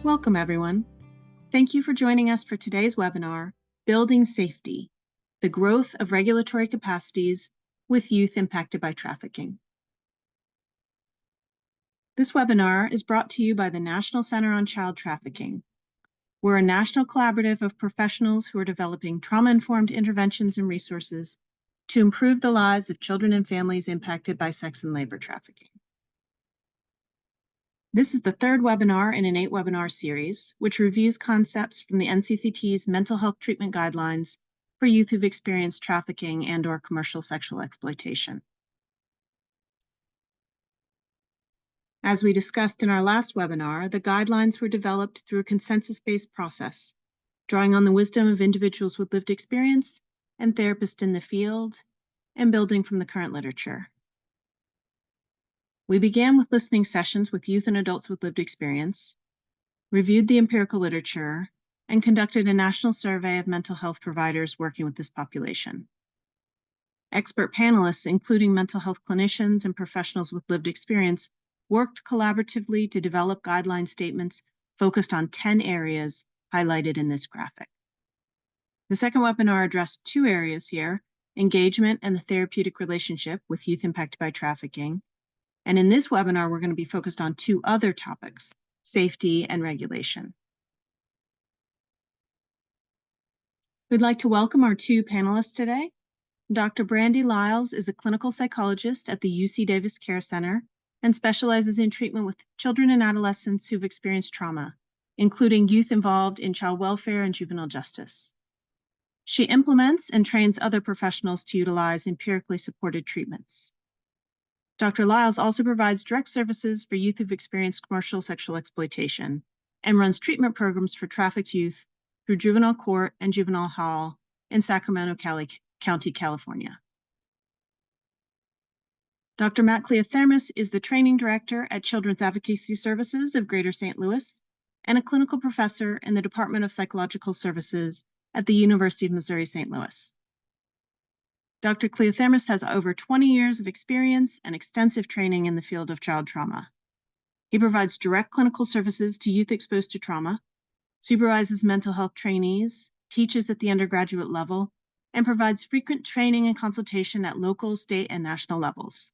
Welcome, everyone. Thank you for joining us for today's webinar, Building Safety, the Growth of Regulatory Capacities with Youth Impacted by Trafficking. This webinar is brought to you by the National Center on Child Trafficking. We're a national collaborative of professionals who are developing trauma-informed interventions and resources to improve the lives of children and families impacted by sex and labor trafficking. This is the third webinar in an 8-webinar series, which reviews concepts from the NCCT's mental health treatment guidelines for youth who've experienced trafficking and/or commercial sexual exploitation. As we discussed in our last webinar, the guidelines were developed through a consensus-based process, drawing on the wisdom of individuals with lived experience and therapists in the field, and building from the current literature. We began with listening sessions with youth and adults with lived experience, reviewed the empirical literature, and conducted a national survey of mental health providers working with this population. Expert panelists, including mental health clinicians and professionals with lived experience, worked collaboratively to develop guideline statements focused on 10 areas highlighted in this graphic. The second webinar addressed 2 areas here: engagement and the therapeutic relationship with youth impacted by trafficking. And in this webinar, we're going to be focused on 2 other topics: safety and regulation. We'd like to welcome our 2 panelists today. Dr. Brandy Lyles is a clinical psychologist at the UC Davis Care Center and specializes in treatment with children and adolescents who've experienced trauma, including youth involved in child welfare and juvenile justice. She implements and trains other professionals to utilize empirically supported treatments. Dr. Lyles also provides direct services for youth who've experienced commercial sexual exploitation and runs treatment programs for trafficked youth through juvenile court and juvenile hall in Sacramento County, California. Dr. Matt Cleothermis is the training director at Children's Advocacy Services of Greater St. Louis and a clinical professor in the Department of Psychological Services at the University of Missouri St. Louis. Dr. Cleothermis has over 20 years of experience and extensive training in the field of child trauma. He provides direct clinical services to youth exposed to trauma, supervises mental health trainees, teaches at the undergraduate level, and provides frequent training and consultation at local, state, and national levels.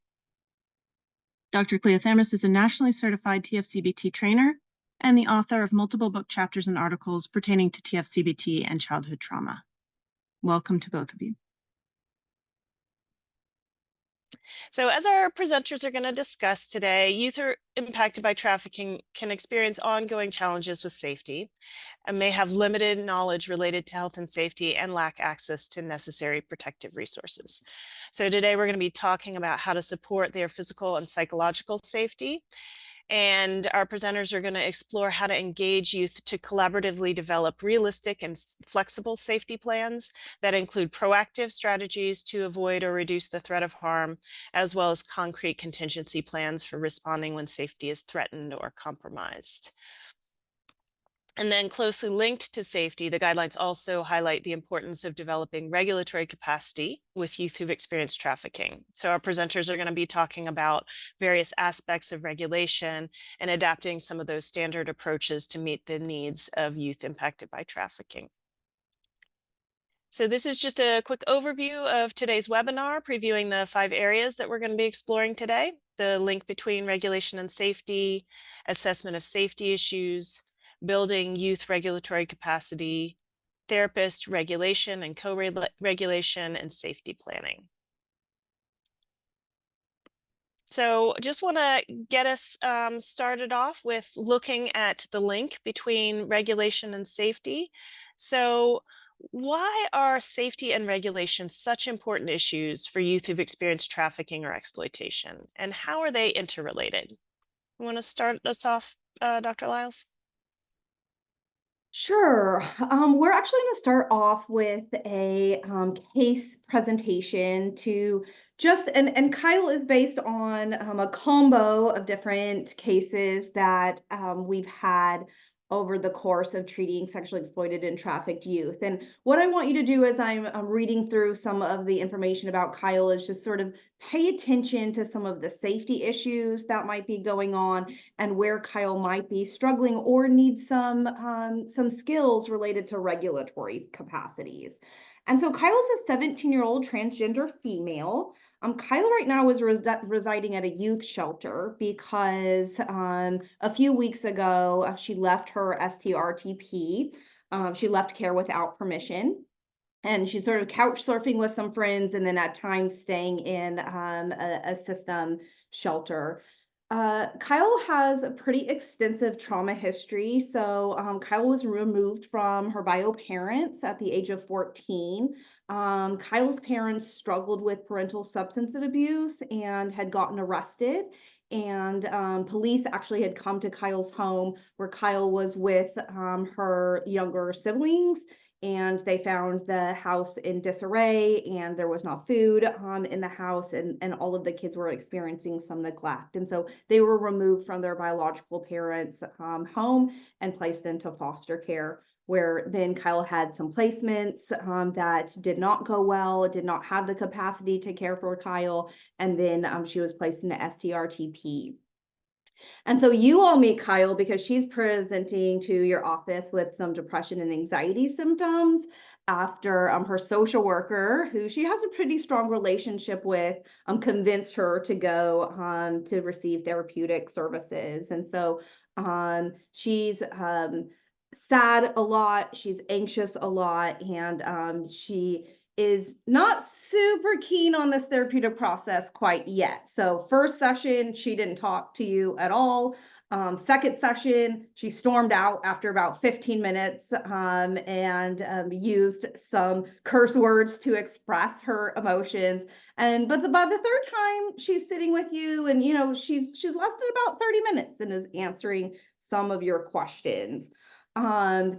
Dr. Cleothermis is a nationally certified TFCBT trainer and the author of multiple book chapters and articles pertaining to TFCBT and childhood trauma. Welcome to both of you. So as our presenters are going to discuss today, youth are impacted by trafficking can experience ongoing challenges with safety and may have limited knowledge related to health and safety and lack access to necessary protective resources. So today we're going to be talking about how to support their physical and psychological safety. And our presenters are going to explore how to engage youth to collaboratively develop realistic and flexible safety plans that include proactive strategies to avoid or reduce the threat of harm, as well as concrete contingency plans for responding when safety is threatened or compromised. And then closely linked to safety, the guidelines also highlight the importance of developing regulatory capacity with youth who've experienced trafficking. So our presenters are going to be talking about various aspects of regulation and adapting some of those standard approaches to meet the needs of youth impacted by trafficking. So this is just a quick overview of today's webinar, previewing the 5 areas that we're going to be exploring today: the link between regulation and safety, assessment of safety issues, building youth regulatory capacity, therapist regulation and co-regulation, and safety planning. So just want to get us started off with looking at the link between regulation and safety. So why are safety and regulation such important issues for youth who've experienced trafficking or exploitation? And how are they interrelated? You want to start us off, Dr. Lyles? Sure. We're actually going to start off with a case presentation to and Kyle is based on a combo of different cases that we've had over the course of treating sexually exploited and trafficked youth. And what I want you to do as I'm reading through some of the information about Kyle is just sort of pay attention to some of the safety issues that might be going on and where Kyle might be struggling or needs some skills related to regulatory capacities. And so Kyle's a 17-year-old transgender female. Kyle right now is residing at a youth shelter because a few weeks ago, she left her STRTP. She left care without permission. And she's sort of couch surfing with some friends and then at times staying in a system shelter. Kyle has a pretty extensive trauma history. So Kyle was removed from her bio parents at the age of 14. Kyle's parents struggled with parental substance abuse and had gotten arrested. And police actually had come to Kyle's home where Kyle was with her younger siblings, and they found the house in disarray and there was not food in the house, and all of the kids were experiencing some neglect. And so they were removed from their biological parents' home and placed into foster care, where then Kyle had some placements that did not go well, did not have the capacity to care for Kyle, and then she was placed into STRTP. And so you all meet Kyle because she's presenting to your office with some depression and anxiety symptoms after her social worker, who she has a pretty strong relationship with, convinced her to go to receive therapeutic services. And so she's sad a lot, she's anxious a lot, and she is not super keen on this therapeutic process quite yet. So first session, she didn't talk to you at all. Second session, she stormed out after about 15 minutes and used some curse words to express her emotions. But by the third time, she's sitting with you, and she's lasted about 30 minutes and is answering some of your questions.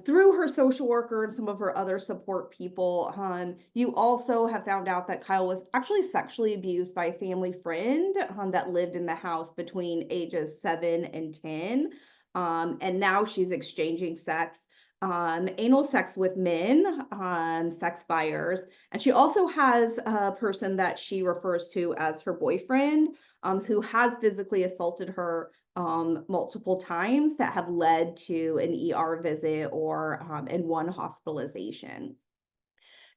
Through her social worker and some of her other support people, you also have found out that Kyle was actually sexually abused by a family friend that lived in the house between ages 7 and 10. And now she's exchanging sex, anal sex with men, sex buyers. And she also has a person that she refers to as her boyfriend, who has physically assaulted her multiple times that have led to an ER visit or in one hospitalization.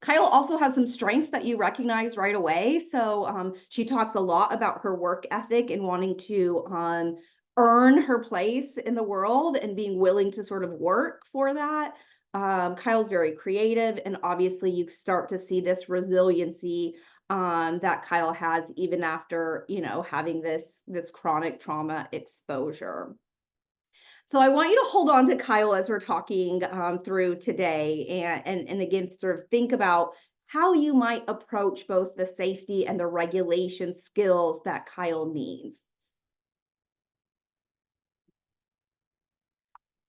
Kyle also has some strengths that you recognize right away. So she talks a lot about her work ethic and wanting to earn her place in the world and being willing to sort of work for that. Kyle's very creative, and obviously you start to see this resiliency that Kyle has even after, having this chronic trauma exposure. So I want you to hold on to Kyle as we're talking through today, and again, sort of think about how you might approach both the safety and the regulation skills that Kyle needs.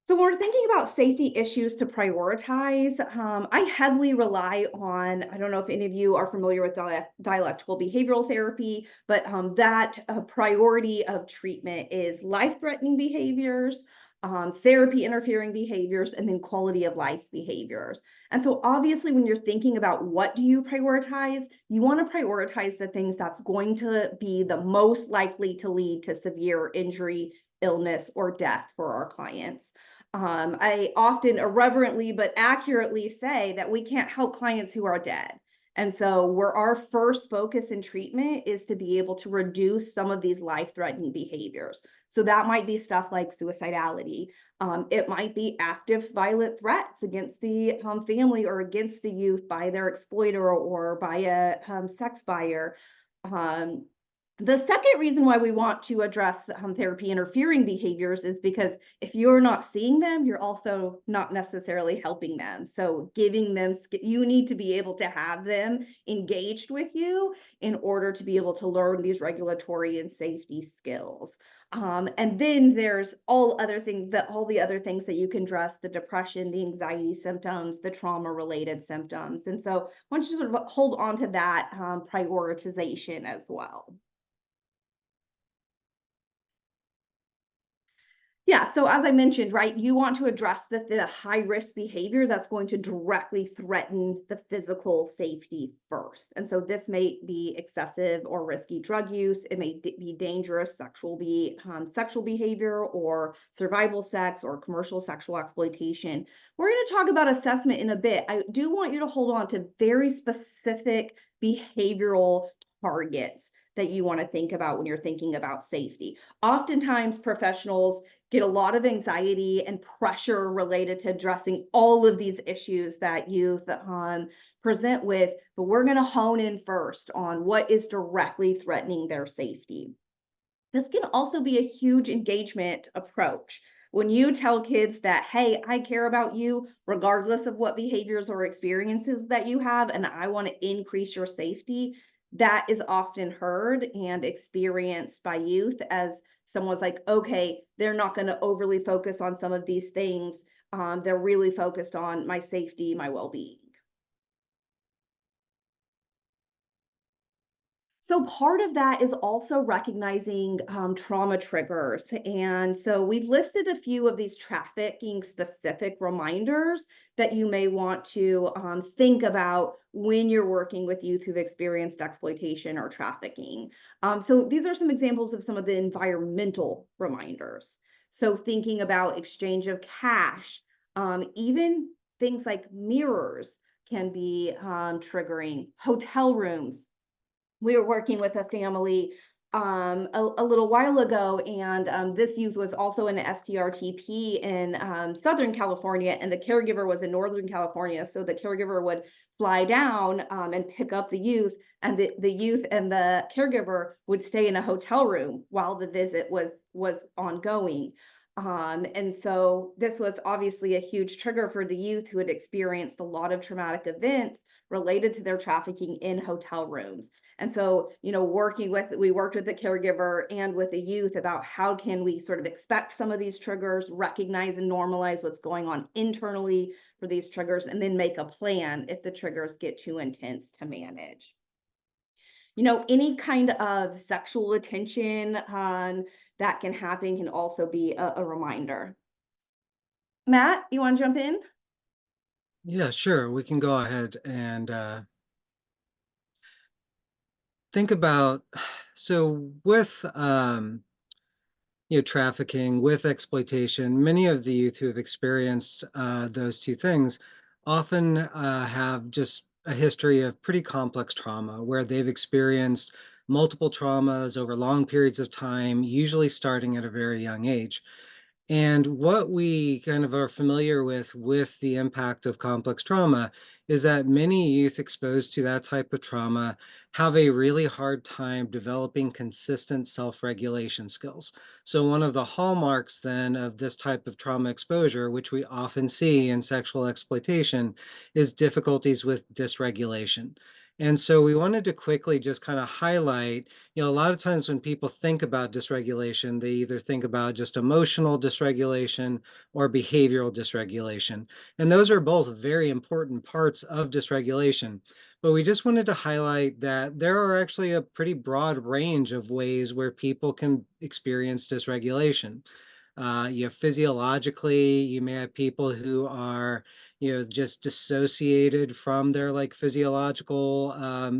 So when we're thinking about safety issues to prioritize, I heavily rely on, I don't know if any of you are familiar with dialectical behavioral therapy, but that priority of treatment is life-threatening behaviors, therapy interfering behaviors, and then quality of life behaviors. And so obviously when you're thinking about what do you prioritize, you want to prioritize the things that's going to be the most likely to lead to severe injury, illness, or death for our clients. I often irreverently but accurately say that we can't help clients who are dead. And so where our first focus in treatment is to be able to reduce some of these life-threatening behaviors. So that might be stuff like suicidality. It might be active violent threats against the family or against the youth by their exploiter or by a sex buyer. The second reason why we want to address therapy interfering behaviors is because if you're not seeing them, you're also not necessarily helping them. So giving them, you need to be able to have them engaged with you in order to be able to learn these regulatory and safety skills. And then there's all the other things that you can address: the depression, the anxiety symptoms, the trauma-related symptoms. And so I want you to sort of hold on to that prioritization as well. Yeah, so as I mentioned, right, you want to address the high risk behavior that's going to directly threaten the physical safety first. And so this may be excessive or risky drug use. It may be dangerous sexual behavior or survival sex or commercial sexual exploitation. We're going to talk about assessment in a bit. I do want you to hold on to very specific behavioral targets that you want to think about when you're thinking about safety. Oftentimes, professionals get a lot of anxiety and pressure related to addressing all of these issues that youth present with, but we're going to hone in first on what is directly threatening their safety. This can also be a huge engagement approach. When you tell kids that, hey, I care about you regardless of what behaviors or experiences that you have, and I want to increase your safety, that is often heard and experienced by youth as someone's like, okay, they're not going to overly focus on some of these things. They're really focused on my safety, my well being. So part of that is also recognizing trauma triggers. And so we've listed a few of these trafficking specific reminders that you may want to think about when you're working with youth who've experienced exploitation or trafficking. So these are some examples of some of the environmental reminders. So thinking about exchange of cash, even things like mirrors can be triggering, hotel rooms. We were working with a family a little while ago, and this youth was also in STRTP in Southern California, and the caregiver was in Northern California. So the caregiver would fly down and pick up the youth, and the youth and the caregiver would stay in a hotel room while the visit was ongoing. And so this was obviously a huge trigger for the youth who had experienced a lot of traumatic events related to their trafficking in hotel rooms. And so, we worked with the caregiver and with the youth about how can we sort of expect some of these triggers, recognize and normalize what's going on internally for these triggers, and then make a plan if the triggers get too intense to manage. Any kind of sexual attention that can happen can also be a reminder. Matt, you want to jump in? Yeah, sure. We can go ahead and think about so with trafficking, with exploitation, many of the youth who have experienced those two things often have just a history of pretty complex trauma where they've experienced multiple traumas over long periods of time, usually starting at a very young age. And what we kind of are familiar with the impact of complex trauma is that many youth exposed to that type of trauma have a really hard time developing consistent self-regulation skills. So one of the hallmarks then of this type of trauma exposure, which we often see in sexual exploitation, is difficulties with dysregulation. And so we wanted to quickly just kind of highlight, a lot of times when people think about dysregulation, they either think about just emotional dysregulation or behavioral dysregulation. And those are both very important parts of dysregulation. But we just wanted to highlight that there are actually a pretty broad range of ways where people can experience dysregulation. Physiologically, you may have people who are, just dissociated from their like physiological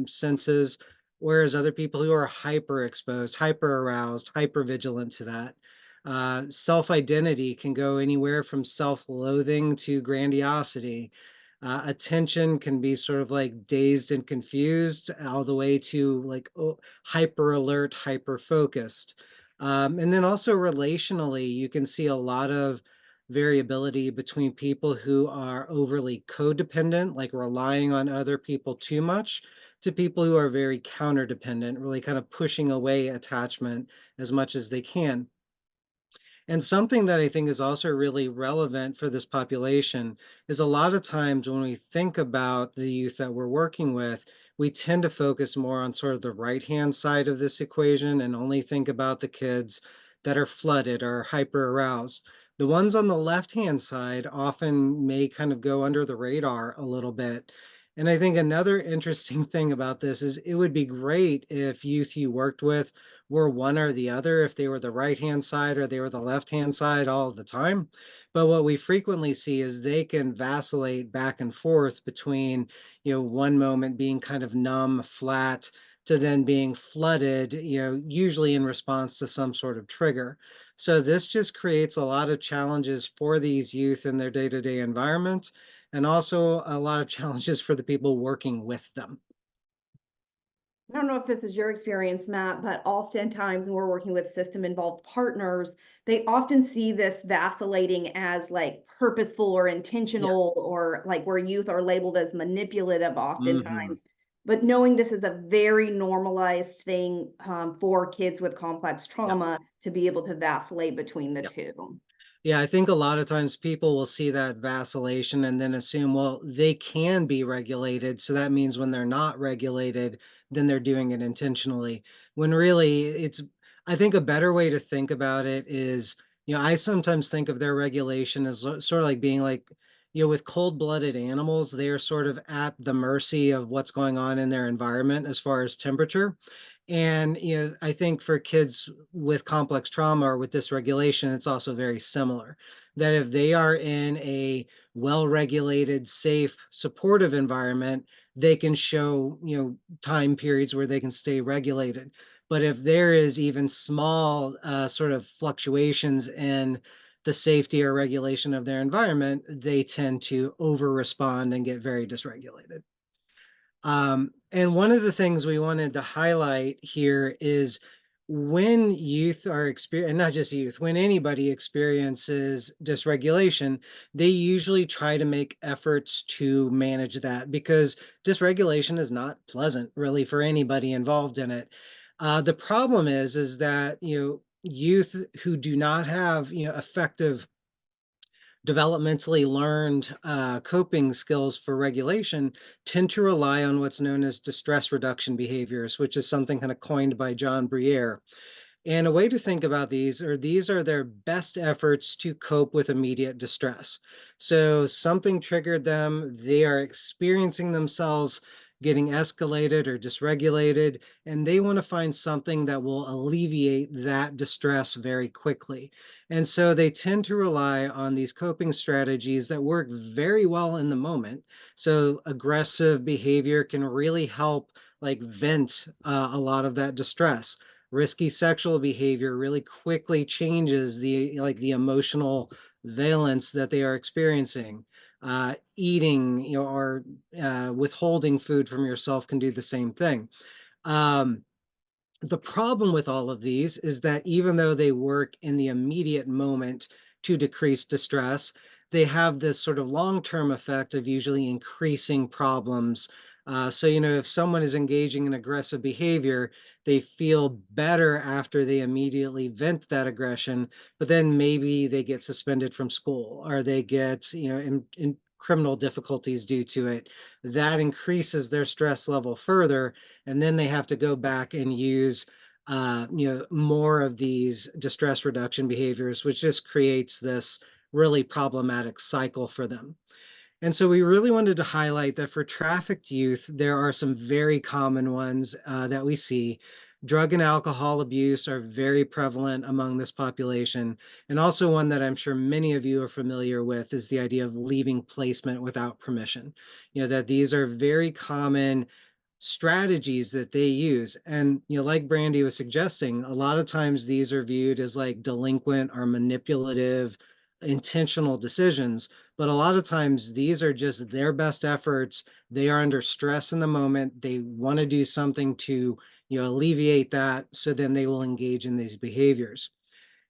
senses, whereas other people who are hyper exposed, hyper aroused, hyper vigilant to that. Self-identity can go anywhere from self-loathing to grandiosity. Attention can be sort of like dazed and confused, all the way to like hyper alert, hyper focused. And then also relationally, you can see a lot of variability between people who are overly codependent, like relying on other people too much, to people who are very counter-dependent, really kind of pushing away attachment as much as they can. And something that I think is also really relevant for this population is a lot of times when we think about the youth that we're working with, we tend to focus more on sort of the right-hand side of this equation and only think about the kids that are flooded or hyper aroused. The ones on the left-hand side often may kind of go under the radar a little bit. And I think another interesting thing about this is it would be great if youth you worked with were one or the other, if they were the right-hand side or they were the left-hand side all the time. But what we frequently see is they can vacillate back and forth between, one moment being kind of numb, flat, to then being flooded, usually in response to some sort of trigger. So this just creates a lot of challenges for these youth in their day-to-day environment, and also a lot of challenges for the people working with them. I don't know if this is your experience, Matt, but oftentimes when we're working with system involved partners, they often see this vacillating as like purposeful or Yeah. intentional, or like where youth are labeled as manipulative Hmm. oftentimes. But knowing this is a very normalized thing for kids with complex Yeah. trauma to be able to vacillate between the Yeah. two. Yeah, I think a lot of times people will see that vacillation and then assume, well, they can be regulated. So that means when they're not regulated, then they're doing it intentionally. When really I think a better way to think about it is, I sometimes think of their regulation as sort of like being like, with cold-blooded animals, they are sort of at the mercy of what's going on in their environment as far as temperature. And I think for kids with complex trauma or with dysregulation, it's also very similar. That if they are in a well-regulated, safe, supportive environment, they can show, time periods where they can stay regulated. But if there is even small sort of fluctuations in the safety or regulation of their environment, they tend to over-respond and get very dysregulated. And one of the things we wanted to highlight here is when youth are and not just youth, when anybody experiences dysregulation, they usually try to make efforts to manage that because dysregulation is not pleasant really for anybody involved in it. The problem is that, youth who do not have, effective developmentally learned coping skills for regulation tend to rely on what's known as distress reduction behaviors, which is something kind of coined by John Briere. And a way to think about these are their best efforts to cope with immediate distress. So something triggered them, they are experiencing themselves getting escalated or dysregulated, and they want to find something that will alleviate that distress very quickly. And so they tend to rely on these coping strategies that work very well in the moment. So aggressive behavior can really help like vent a lot of that distress. Risky sexual behavior really quickly changes the emotional valence that they are experiencing. Eating, or withholding food from yourself can do the same thing. Um, the problem with all of these is that even though they work in the immediate moment to decrease distress, they have this sort of long-term effect of usually increasing problems. So, if someone is engaging in aggressive behavior, they feel better after they immediately vent that aggression, but then maybe they get suspended from school or they get, in criminal difficulties due to it. That increases their stress level further, and then they have to go back and use more of these distress reduction behaviors, which just creates this really problematic cycle for them. And so we really wanted to highlight that for trafficked youth, there are some very common ones that we see. Drug and alcohol abuse are very prevalent among this population. And also one that I'm sure many of you are familiar with is the idea of leaving placement without permission. That these are very common strategies that they use. And, like Brandy was suggesting, a lot of times these are viewed as like delinquent or manipulative, intentional decisions. But a lot of times these are just their best efforts. They are under stress in the moment. They want to do something to, alleviate that. So then they will engage in these behaviors.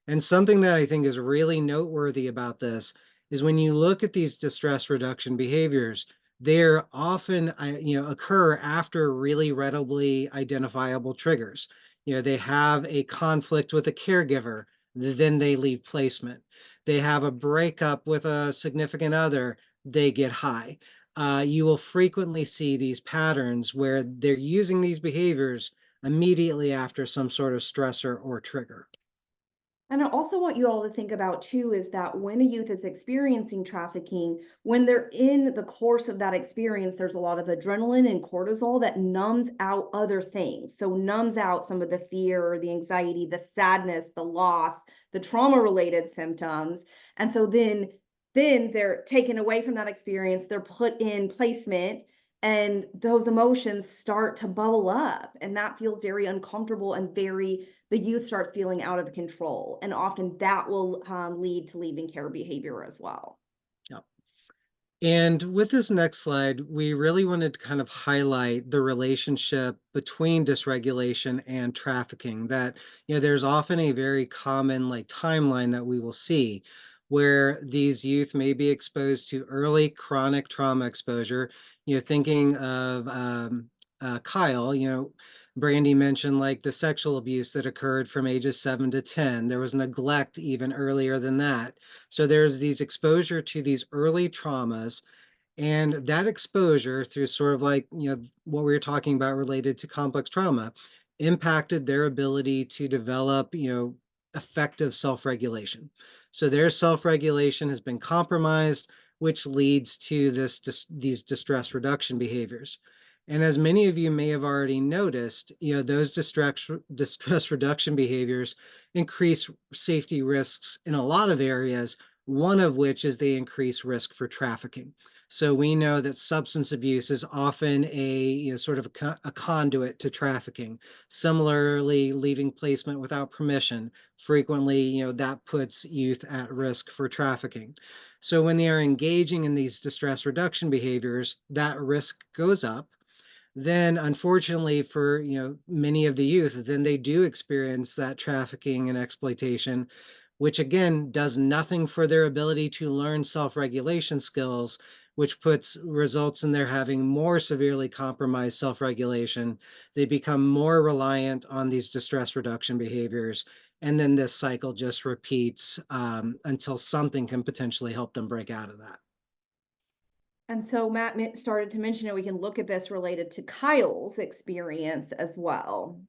And something that I think is really noteworthy about this is when you look at these distress reduction behaviors, they're often, occur after really readily identifiable triggers. They have a conflict with a caregiver, then they leave placement. They have a breakup with a significant other, they get high. You will frequently see these patterns where they're using these behaviors immediately after some sort of stressor or trigger. And I also want you all to think about too is that when a youth is experiencing trafficking, when they're in the course of that experience, there's a lot of adrenaline and cortisol that numbs out other things. So numbs out some of the fear, the anxiety, the sadness, the loss, the trauma related symptoms. And so then they're taken away from that experience, they're put in placement, and those emotions start to bubble up, and that feels very uncomfortable and very the youth starts feeling out of control, and often that will lead to leaving care behavior as well. Yeah. And with this next slide, we really wanted to kind of highlight the relationship between dysregulation and trafficking. That, there's often a very common like timeline that we will see where these youth may be exposed to early chronic trauma exposure. Thinking of Kyle, Brandy mentioned like the sexual abuse that occurred from ages 7 to 10. There was neglect even earlier than that. So there's these exposure to these early traumas, and that exposure through sort of like, what we were talking about related to complex trauma impacted their ability to develop, effective self-regulation. So their self-regulation has been compromised, which leads to these distress reduction behaviors. And as many of you may have already noticed, those distress reduction behaviors increase safety risks in a lot of areas, one of which is they increase risk for trafficking. So we know that substance abuse is often a sort of a conduit to trafficking. Similarly, leaving placement without permission, frequently, that puts youth at risk for trafficking. So when they are engaging in these distress reduction behaviors, that risk goes up. Then unfortunately for many of the youth, then they do experience that trafficking and exploitation, which again does nothing for their ability to learn self-regulation skills, which results in their having more severely compromised self-regulation. They become more reliant on these distress reduction behaviors, and then this cycle just repeats until something can potentially help them break out of that. And so Matt started to mention it. We can look at this related to Kyle's experience as well.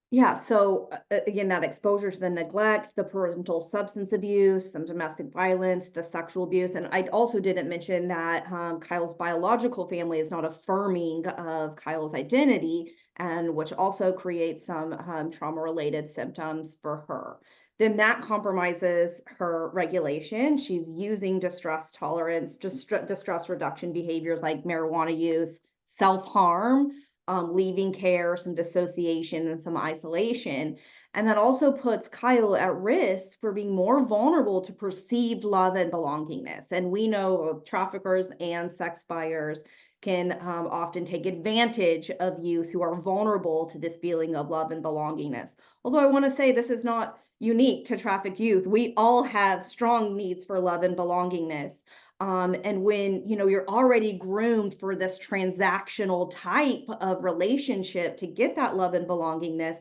Yeah, so again, that exposure to the neglect, the parental substance abuse, some domestic violence, the sexual abuse. And I also didn't mention that Kyle's biological family is not affirming of Kyle's identity, and which also creates some trauma-related symptoms for her. Then that compromises her regulation. She's using distress tolerance, distress reduction behaviors like marijuana use, self-harm, leaving care, some dissociation, and some isolation. And that also puts Kyle at risk for being more vulnerable to perceived love and belongingness. And we know traffickers and sex buyers can often take advantage of youth who are vulnerable to this feeling of love and belongingness. Although I want to say this is not unique to trafficked youth. We all have strong needs for love and belongingness. And when you're already groomed for this transactional type of relationship to get that love and belongingness,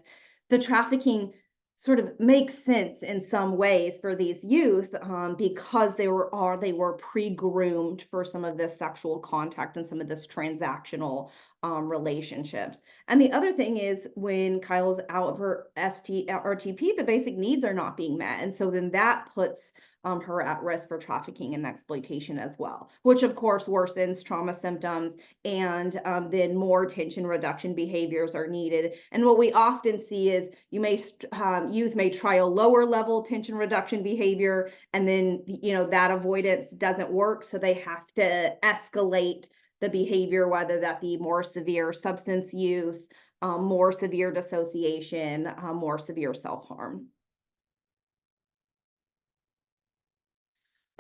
the trafficking sort of makes sense in some ways for these youth because they were pre-groomed for some of this sexual contact and some of this transactional relationships. And the other thing is when Kyle's out of her RTP, the basic needs are not being met. And so then that puts her at risk for trafficking and exploitation as well, which of course worsens trauma symptoms, and then more tension reduction behaviors are needed. And what we often see is youth may try a lower level tension reduction behavior, and then that avoidance doesn't work, so they have to escalate the behavior, whether that be more severe substance use, more severe dissociation, more severe self-harm.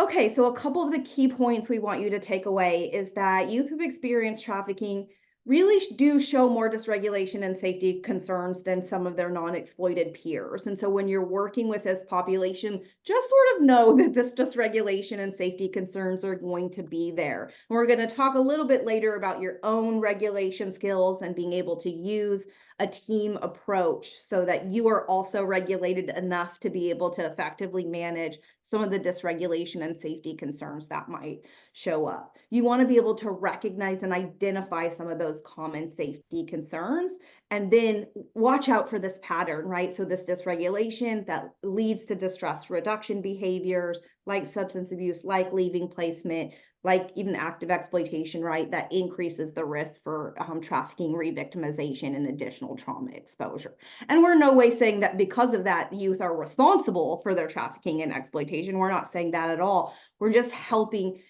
Okay, so a couple of the key points we want you to take away is that youth who've experienced trafficking really do show more dysregulation and safety concerns than some of their non-exploited peers. And so when you're working with this population, just sort of know that this dysregulation and safety concerns are going to be there. And we're going to talk a little bit later about your own regulation skills and being able to use a team approach so that you are also regulated enough to be able to effectively manage some of the dysregulation and safety concerns that might show up. You want to be able to recognize and identify some of those common safety concerns and then watch out for this pattern, right? So this dysregulation that leads to distress reduction behaviors like substance abuse, like leaving placement, like even active exploitation, right? That increases the risk for trafficking, re-victimization, and additional trauma exposure. And we're in no way saying that because of that, youth are responsible for their trafficking and exploitation. We're not saying that at all. We're just helping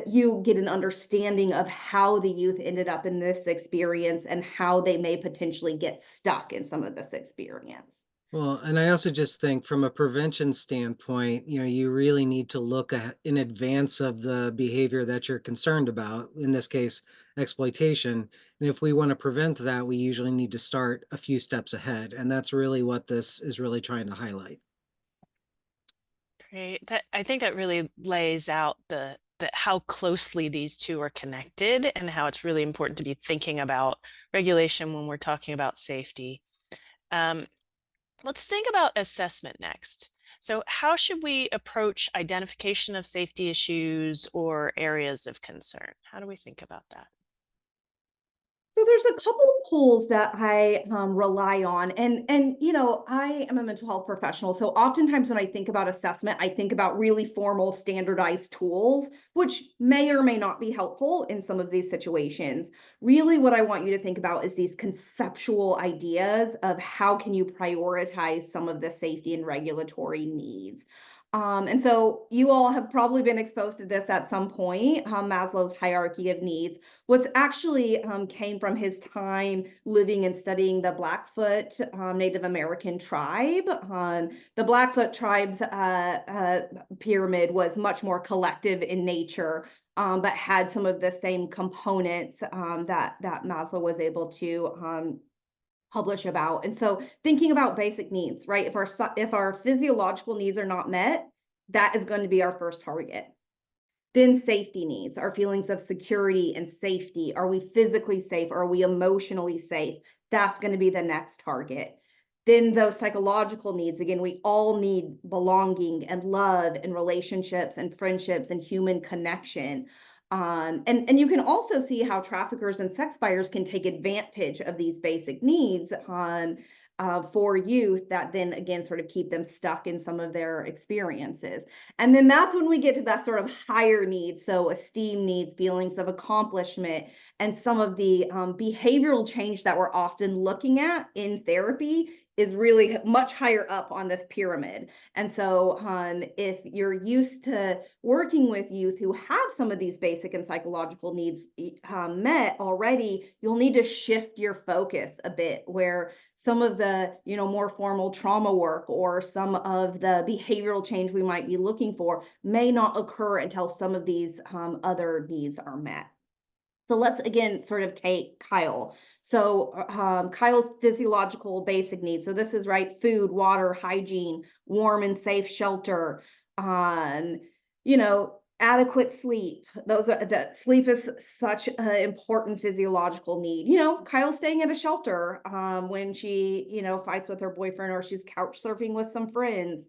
you get an understanding of how the youth ended up in this experience and how they may potentially get stuck in some of this experience. Well, and I also just think from a prevention standpoint, you really need to look in advance of the behavior that you're concerned about, in this case, exploitation. And if we want to prevent that, we usually need to start a few steps ahead. And that's really what this is really trying to highlight. Great. I think that really lays out the how closely these two are connected and how it's really important to be thinking about regulation when we're talking about safety. Let's think about assessment next. So how should we approach identification of safety issues or areas of concern? How do we think about that? So there's a couple of tools that I rely on, and I am a mental health professional. So oftentimes when I think about assessment, I think about really formal, standardized tools, which may or may not be helpful in some of these situations. Really, what I want you to think about is these conceptual ideas of how can you prioritize some of the safety and regulatory needs. And so you all have probably been exposed to this at some point, Maslow's hierarchy of needs. What's actually came from his time living and studying the Blackfoot Native American tribe. The Blackfoot tribe's pyramid was much more collective in nature, but had some of the same components that Maslow was able to publish about. And so thinking about basic needs, right? If our physiological needs are not met, that is going to be our first target. Then safety needs, our feelings of security and safety. Are we physically safe? Are we emotionally safe? That's going to be the next target. Then those psychological needs, again, we all need belonging and love and relationships and friendships and human connection. And you can also see how traffickers and sex buyers can take advantage of these basic needs for youth that then again sort of keep them stuck in some of their experiences. And then that's when we get to that sort of higher needs. So esteem needs, feelings of accomplishment, and some of the behavioral change that we're often looking at in therapy is really much higher up on this pyramid. And so if you're used to working with youth who have some of these basic and psychological needs met already, you'll need to shift your focus a bit, where some of the more formal trauma work or some of the behavioral change we might be looking for may not occur until some of these other needs are met. So let's again sort of take Kyle. So Kyle's physiological basic needs. So this is right: food, water, hygiene, warm and safe shelter, adequate sleep. That sleep is such an important physiological need. Kyle's staying at a shelter when she, fights with her boyfriend, or she's couch surfing with some friends.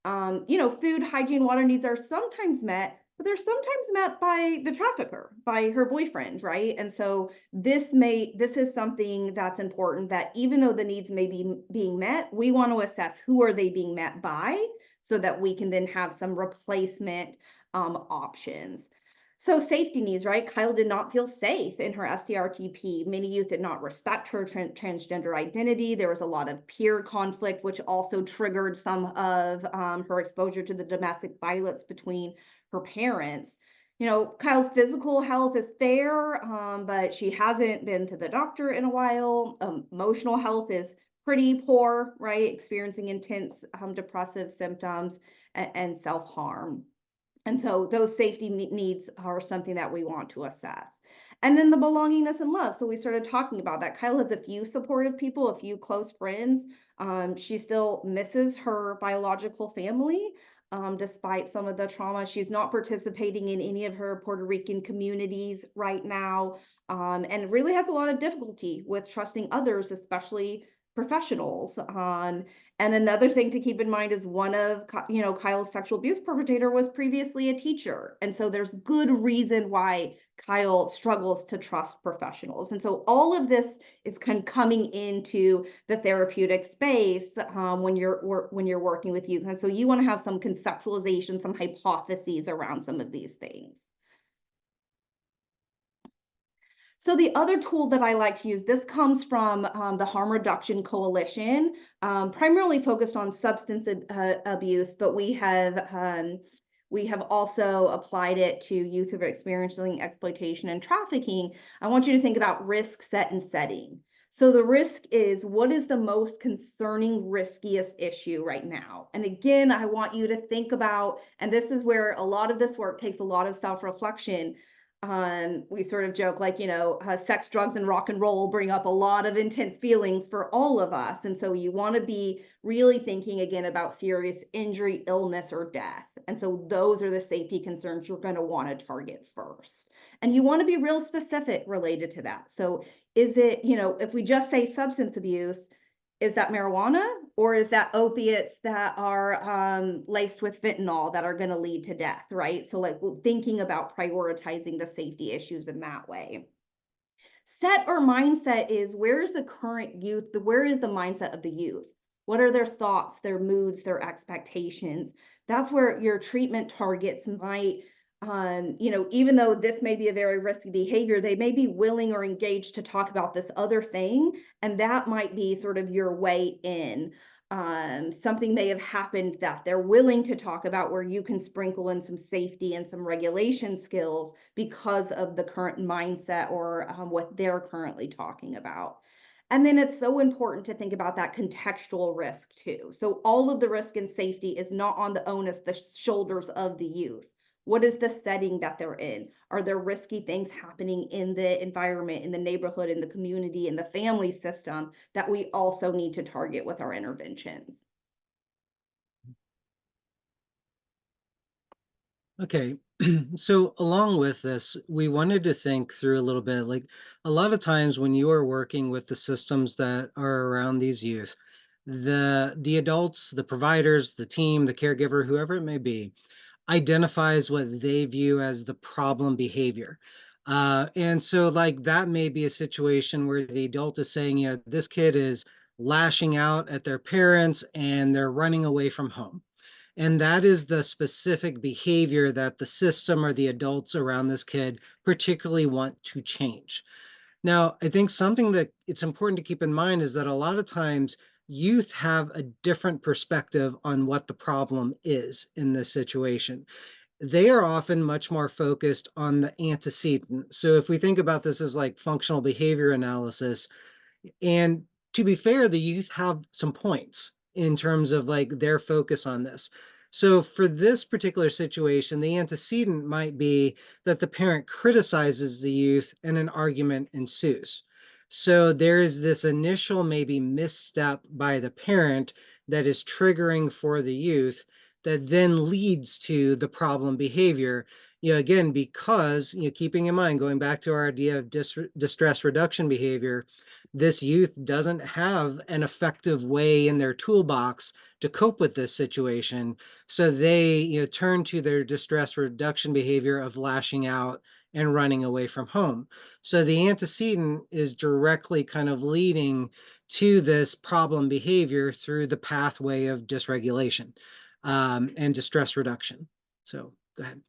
Food, hygiene, water needs are sometimes met, but they're sometimes met by the trafficker, by her boyfriend, right? And so this is something that's important, that even though the needs may be being met, we want to assess who are they being met by, so that we can then have some replacement options. So safety needs, right? Kyle did not feel safe in her STRTP. Many youth did not respect her transgender identity. There was a lot of peer conflict, which also triggered some of her exposure to the domestic violence between her parents. Kyle's physical health is there, but she hasn't been to the doctor in a while. Emotional health is pretty poor, right? Experiencing intense depressive symptoms and self-harm. And so those safety needs are something that we want to assess. And then the belongingness and love. So we started talking about that. Kyle has a few supportive people, a few close friends. She still misses her biological family. despite some of the trauma. She's not participating in any of her Puerto Rican communities right now, and really has a lot of difficulty with trusting others, especially professionals. And another thing to keep in mind is one of Kyle's sexual abuse perpetrator was previously a teacher, and so there's good reason why Kyle struggles to trust professionals. And so all of this is kind of coming into the therapeutic space when you're working with youth. And so you want to have some conceptualization, some hypotheses around some of these things. So the other tool that I like to use, this comes from the Harm Reduction Coalition, primarily focused on substance abuse, but we have also applied it to youth who are experiencing exploitation and trafficking. I want you to think about risk, set, and setting. So the risk is, what is the most concerning, riskiest issue right now? And again, I want you to think about, and this is where a lot of this work takes a lot of self-reflection. We sort of joke like, sex, drugs, and rock and roll bring up a lot of intense feelings for all of us. And so you want to be really thinking again about serious injury, illness, or death. And so those are the safety concerns you're going to want to target first. And you want to be real specific related to that. So is it, if we just say substance abuse, is that marijuana, or is that opiates that are laced with fentanyl that are going to lead to death, right? So like thinking about prioritizing the safety issues in that way. Set or mindset is, where is the current youth, where is the mindset of the youth? What are their thoughts, their moods, their expectations? That's where your treatment targets might, even though this may be a very risky behavior, they may be willing or engaged to talk about this other thing. And that might be sort of your way in. Something may have happened that they're willing to talk about, where you can sprinkle in some safety and some regulation skills because of the current mindset or what they're currently talking about. And then it's so important to think about that contextual risk too. So all of the risk and safety is not on the onus, the shoulders of the youth. What is the setting that they're in? Are there risky things happening in the environment, in the neighborhood, in the community, in the family system that we also need to target with our interventions? Okay, so along with this, we wanted to think through a little bit, like a lot of times when you are working with the systems that are around these youth, the adults, the providers, the team, the caregiver, whoever it may be, identifies what they view as the problem behavior. And so like that may be a situation where the adult is saying, this kid is lashing out at their parents and they're running away from home. And that is the specific behavior that the system or the adults around this kid particularly want to change. Now, I think something that it's important to keep in mind is that a lot of times youth have a different perspective on what the problem is in this situation. They are often much more focused on the antecedent. So if we think about this as like functional behavior analysis, and to be fair, the youth have some points in terms of like their focus on this. So for this particular situation, the antecedent might be that the parent criticizes the youth and an argument ensues. So there is this initial maybe misstep by the parent that is triggering for the youth that then leads to the problem behavior. Again, because, keeping in mind, going back to our idea of distress reduction behavior, this youth doesn't have an effective way in their toolbox to cope with this situation. So they, turn to their distress reduction behavior of lashing out and running away from home. So the antecedent is directly kind of leading to this problem behavior through the pathway of dysregulation and distress reduction. So go ahead.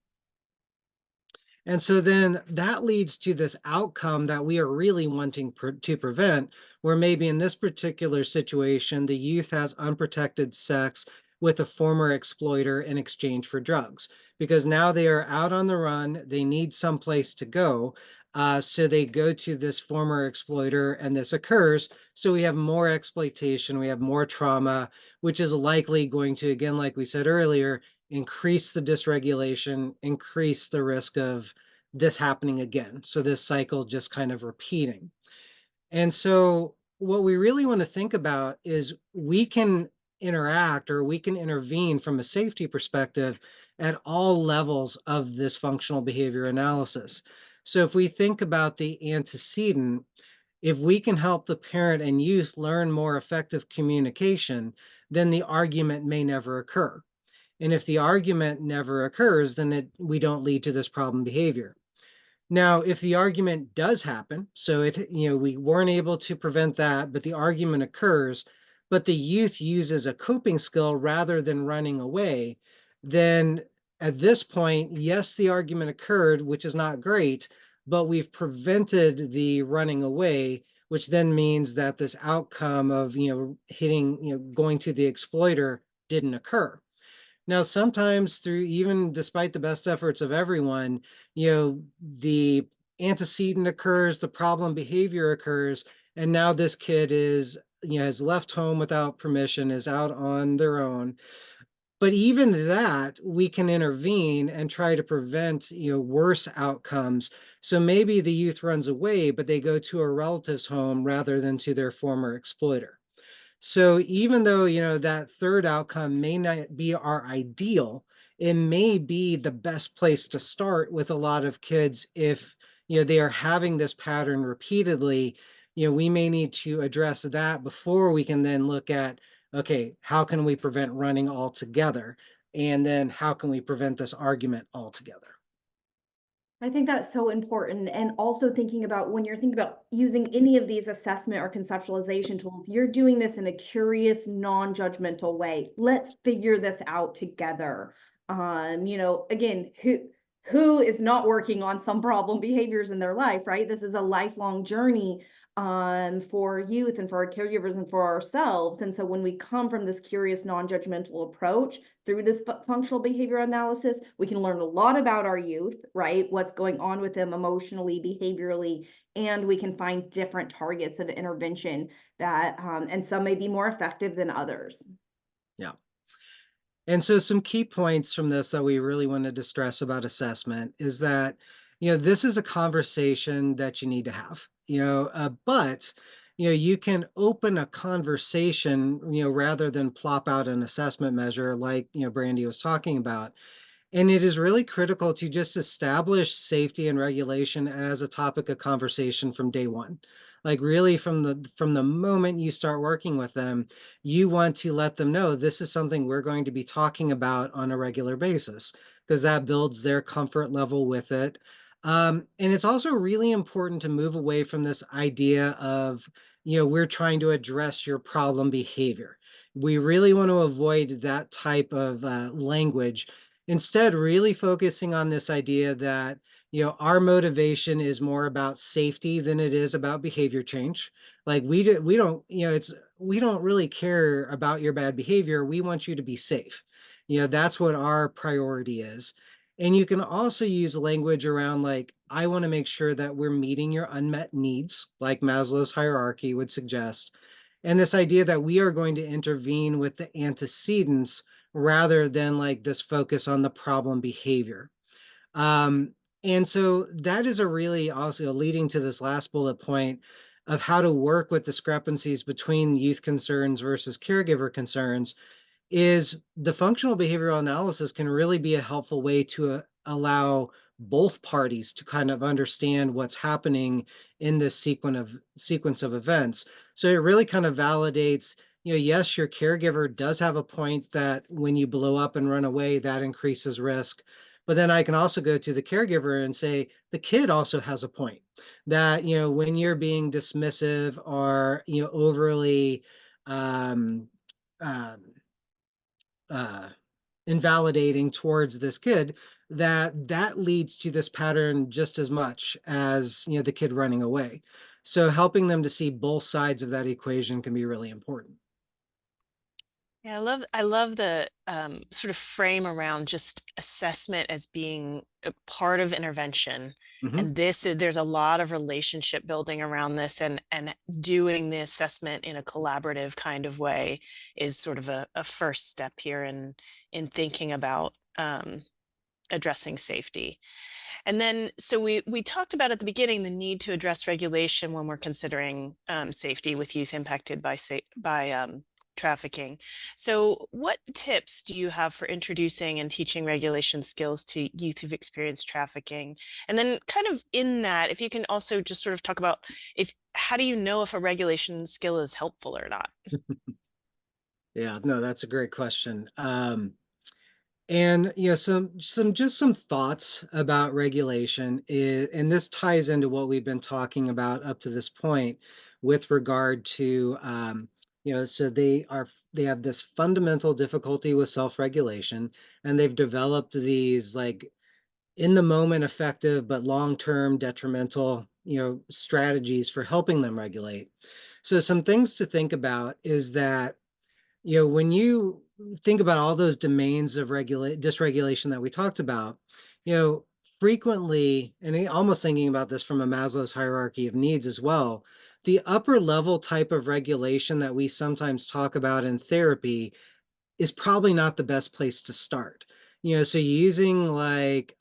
And so then that leads to this outcome that we are really wanting to prevent, where maybe in this particular situation, the youth has unprotected sex with a former exploiter in exchange for drugs, because now they are out on the run, they need some place to go. So they go to this former exploiter and this occurs. So we have more exploitation, we have more trauma, which is likely going to, again, like we said earlier, increase the dysregulation, increase the risk of this happening again. So this cycle just kind of repeating. And so what we really want to think about is we can interact or we can intervene from a safety perspective at all levels of this functional behavior analysis. So if we think about the antecedent, if we can help the parent and youth learn more effective communication, then the argument may never occur. And if the argument never occurs, then we don't lead to this problem behavior. Now, if the argument does happen, so we weren't able to prevent that, but the argument occurs, but the youth uses a coping skill rather than running away, then at this point, yes, the argument occurred, which is not great, but we've prevented the running away, which then means that this outcome of, going to the exploiter didn't occur. Now, sometimes even despite the best efforts of everyone, the antecedent occurs, the problem behavior occurs, and now this kid has left home without permission, is out on their own. But even that, we can intervene and try to prevent, worse outcomes. So maybe the youth runs away, but they go to a relative's home rather than to their former exploiter. So even though, that third outcome may not be our ideal, it may be the best place to start with a lot of kids if, they are having this pattern repeatedly. We may need to address that before we can then look at, okay, how can we prevent running altogether? And then how can we prevent this argument altogether? I think that's so important. And also thinking about when you're thinking about using any of these assessment or conceptualization tools, you're doing this in a curious, non-judgmental way. Let's figure this out together. Again, who is not working on some problem behaviors in their life, right? This is a lifelong journey for youth and for our caregivers and for ourselves. And so when we come from this curious, non-judgmental approach through this functional behavior analysis, we can learn a lot about our youth, right? What's going on with them emotionally, behaviorally, and we can find different targets of intervention that, and some may be more effective than others. Yeah. And so some key points from this that we really wanted to stress about assessment is that, this is a conversation that you need to have, but, you can open a conversation, rather than plop out an assessment measure like, Brandy was talking about. And it is really critical to just establish safety and regulation as a topic of conversation from day one. Like really from the moment you start working with them, you want to let them know this is something we're going to be talking about on a regular basis because that builds their comfort level with it. And it's also really important to move away from this idea of, we're trying to address your problem behavior. We really want to avoid that type of language. Instead, really focusing on this idea that, our motivation is more about safety than it is about behavior change. Like we don't, we don't really care about your bad behavior. We want you to be safe. That's what our priority is. And you can also use language around like, I want to make sure that we're meeting your unmet needs, like Maslow's hierarchy would suggest. And this idea that we are going to intervene with the antecedents rather than like this focus on the problem behavior. And so that is a really also leading to this last bullet point of how to work with discrepancies between youth concerns versus caregiver concerns is the functional behavioral analysis can really be a helpful way to allow both parties to kind of understand what's happening in this sequence of events. So it really kind of validates, yes, your caregiver does have a point that when you blow up and run away, that increases risk. But then I can also go to the caregiver and say, the kid also has a point that, when you're being dismissive or, overly invalidating towards this kid, that leads to this pattern just as much as the kid running away. So helping them to see both sides of that equation can be really important. Yeah, I love the sort of frame around just assessment as being a part of intervention. Mm-hmm. And there's a lot of relationship building around this, and doing the assessment in a collaborative kind of way is sort of a first step here in thinking about addressing safety. And then, so we talked about at the beginning the need to address regulation when we're considering safety with youth impacted by trafficking. So what tips do you have for introducing and teaching regulation skills to youth who've experienced trafficking? And then kind of in that, if you can also just sort of talk about how do you know if a regulation skill is helpful or not? Yeah, no, that's a great question. And some thoughts about regulation is, and this ties into what we've been talking about up to this point with regard to so they have this fundamental difficulty with self-regulation, and they've developed these like in the moment effective but long-term detrimental strategies for helping them regulate. So some things to think about is that when you think about all those domains of dysregulation that we talked about, you know, frequently, and almost thinking about this from a Maslow's hierarchy of needs as well, the upper level type of regulation that we sometimes talk about in therapy is probably not the best place to start. So using like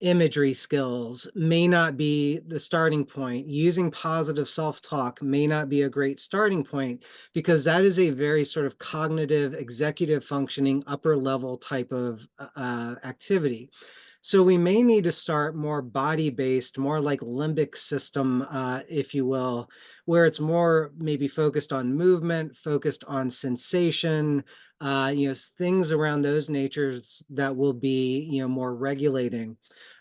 imagery skills may not be the starting point. Using positive self-talk may not be a great starting point because that is a very sort of cognitive, executive functioning, upper level type of activity. So we may need to start more body-based, more like limbic system, if you will, where it's more maybe focused on movement, focused on sensation, things around those natures that will be, more regulating.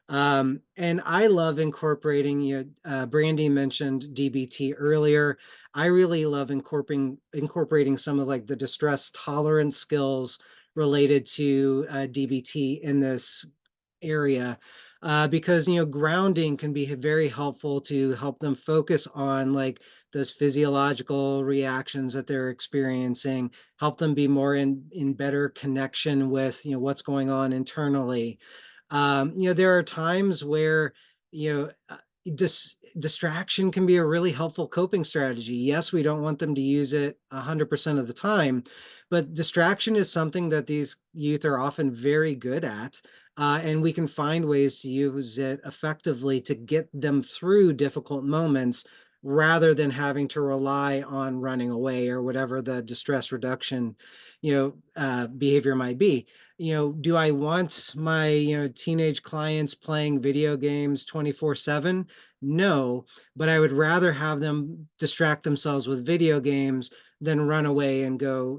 And I love incorporating, Brandy mentioned DBT earlier. I really love incorporating some of like the distress tolerance skills related to DBT in this area, because grounding can be very helpful to help them focus on like those physiological reactions that they're experiencing, help them be more in better connection with what's going on internally. There are times where you know uh, distraction can be a really helpful coping strategy. Yes, we don't want them to use it 100% of the time, but distraction is something that these youth are often very good at. And we can find ways to use it effectively to get them through difficult moments rather than having to rely on running away or whatever the distress reduction, behavior might be. Do I want my, teenage clients playing video games 24/7? No, but I would rather have them distract themselves with video games than run away and go,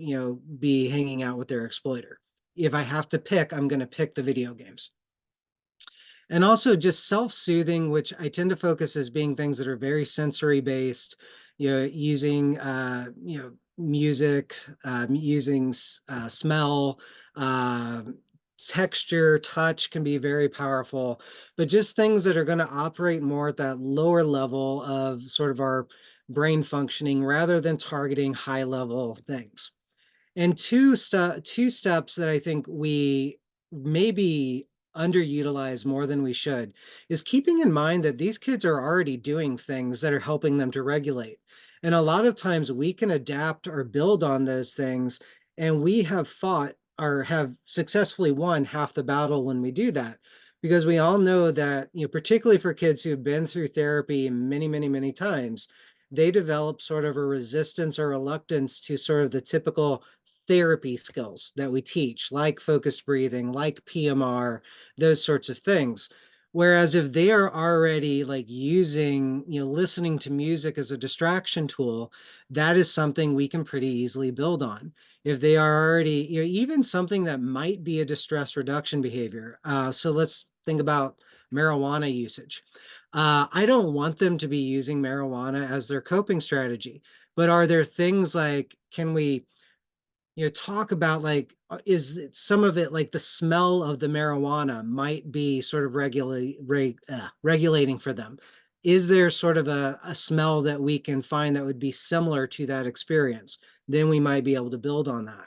be hanging out with their exploiter. If I have to pick, I'm going to pick the video games. And also just self-soothing, which I tend to focus as being things that are very sensory based, using music, using smell, uh, texture, touch can be very powerful, but just things that are going to operate more at that lower level of sort of our brain functioning rather than targeting high level things. And two steps that I think we maybe underutilize more than we should is keeping in mind that these kids are already doing things that are helping them to regulate. And a lot of times we can adapt or build on those things, and we have fought or have successfully won half the battle when we do that. Because we all know that, particularly for kids who've been through therapy many, many, many times, they develop sort of a resistance or reluctance to sort of the typical therapy skills that we teach, like focused breathing, like PMR, those sorts of things. Whereas if they are already like using, listening to music as a distraction tool, that is something we can pretty easily build on. If they are already, even something that might be a distress reduction behavior. So let's think about marijuana usage. I don't want them to be using marijuana as their coping strategy, but are there things like, can we talk about like is some of it like the smell of the marijuana might be sort of regulating for them? Is there sort of a smell that we can find that would be similar to that experience? Then we might be able to build on that.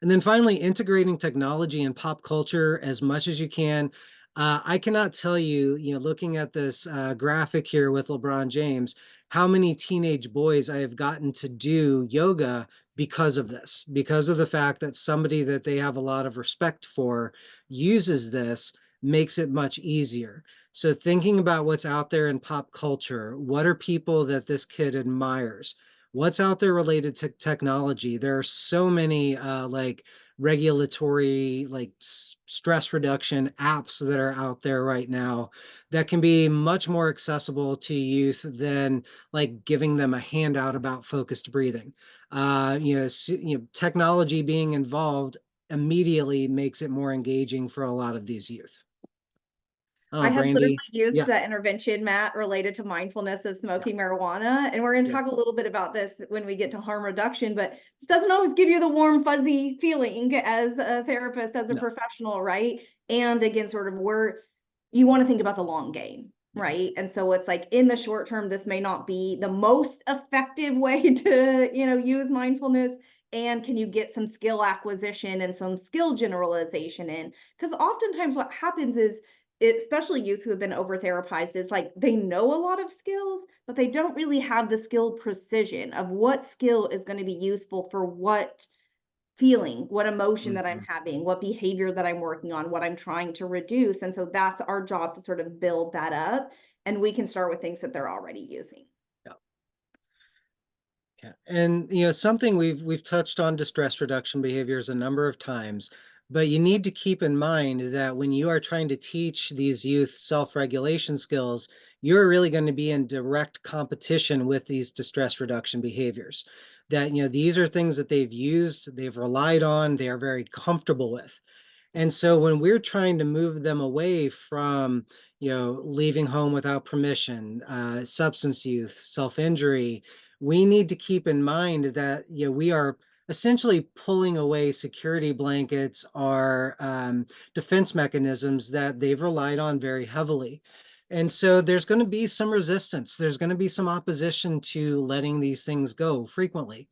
And then finally, integrating technology and pop culture as much as you can. I cannot tell you, looking at this graphic here with LeBron James, how many teenage boys I have gotten to do yoga because of this, because of the fact that somebody that they have a lot of respect for uses this, makes it much easier. So thinking about what's out there in pop culture, what are people that this kid admires? what's out there related to technology. There are so many like regulatory, like stress reduction apps that are out there right now that can be much more accessible to youth than like giving them a handout about focused breathing. Technology being involved immediately makes it more engaging for a lot of these youth. I Oh, had literally Brandy. used Yeah. that intervention, Matt, related to mindfulness of smoking marijuana. And we're going to Yeah. talk a little bit about this when we get to harm reduction, but this doesn't always give you the warm, fuzzy feeling as a therapist, as a No. professional, right? And again, sort of where you want to think about the long game, Yeah. right? And so it's like in the short term, this may not be the most effective way to, use mindfulness. And can you get some skill acquisition and some skill generalization in? Because oftentimes what happens is, especially youth who have been over therapized, is like they know a lot of skills, but they don't really have the skill precision of what skill is going to be useful for what feeling, what emotion that I'm Mhm. having, what behavior that I'm working on, what I'm trying to reduce. And so that's our job to sort of build that up. And we can start with things that they're already using. Yeah. And something we've touched on distress reduction behaviors a number of times, but you need to keep in mind that when you are trying to teach these youth self-regulation skills, you're really going to be in direct competition with these distress reduction behaviors. That these are things that they've used, they've relied on, they are very comfortable with. And so when we're trying to move them away from, leaving home without permission, substance use, self-injury, we need to keep in mind that, we are essentially pulling away security blankets or defense mechanisms that they've relied on very heavily. And so there's going to be some resistance. There's going to be some opposition to letting these things go frequently.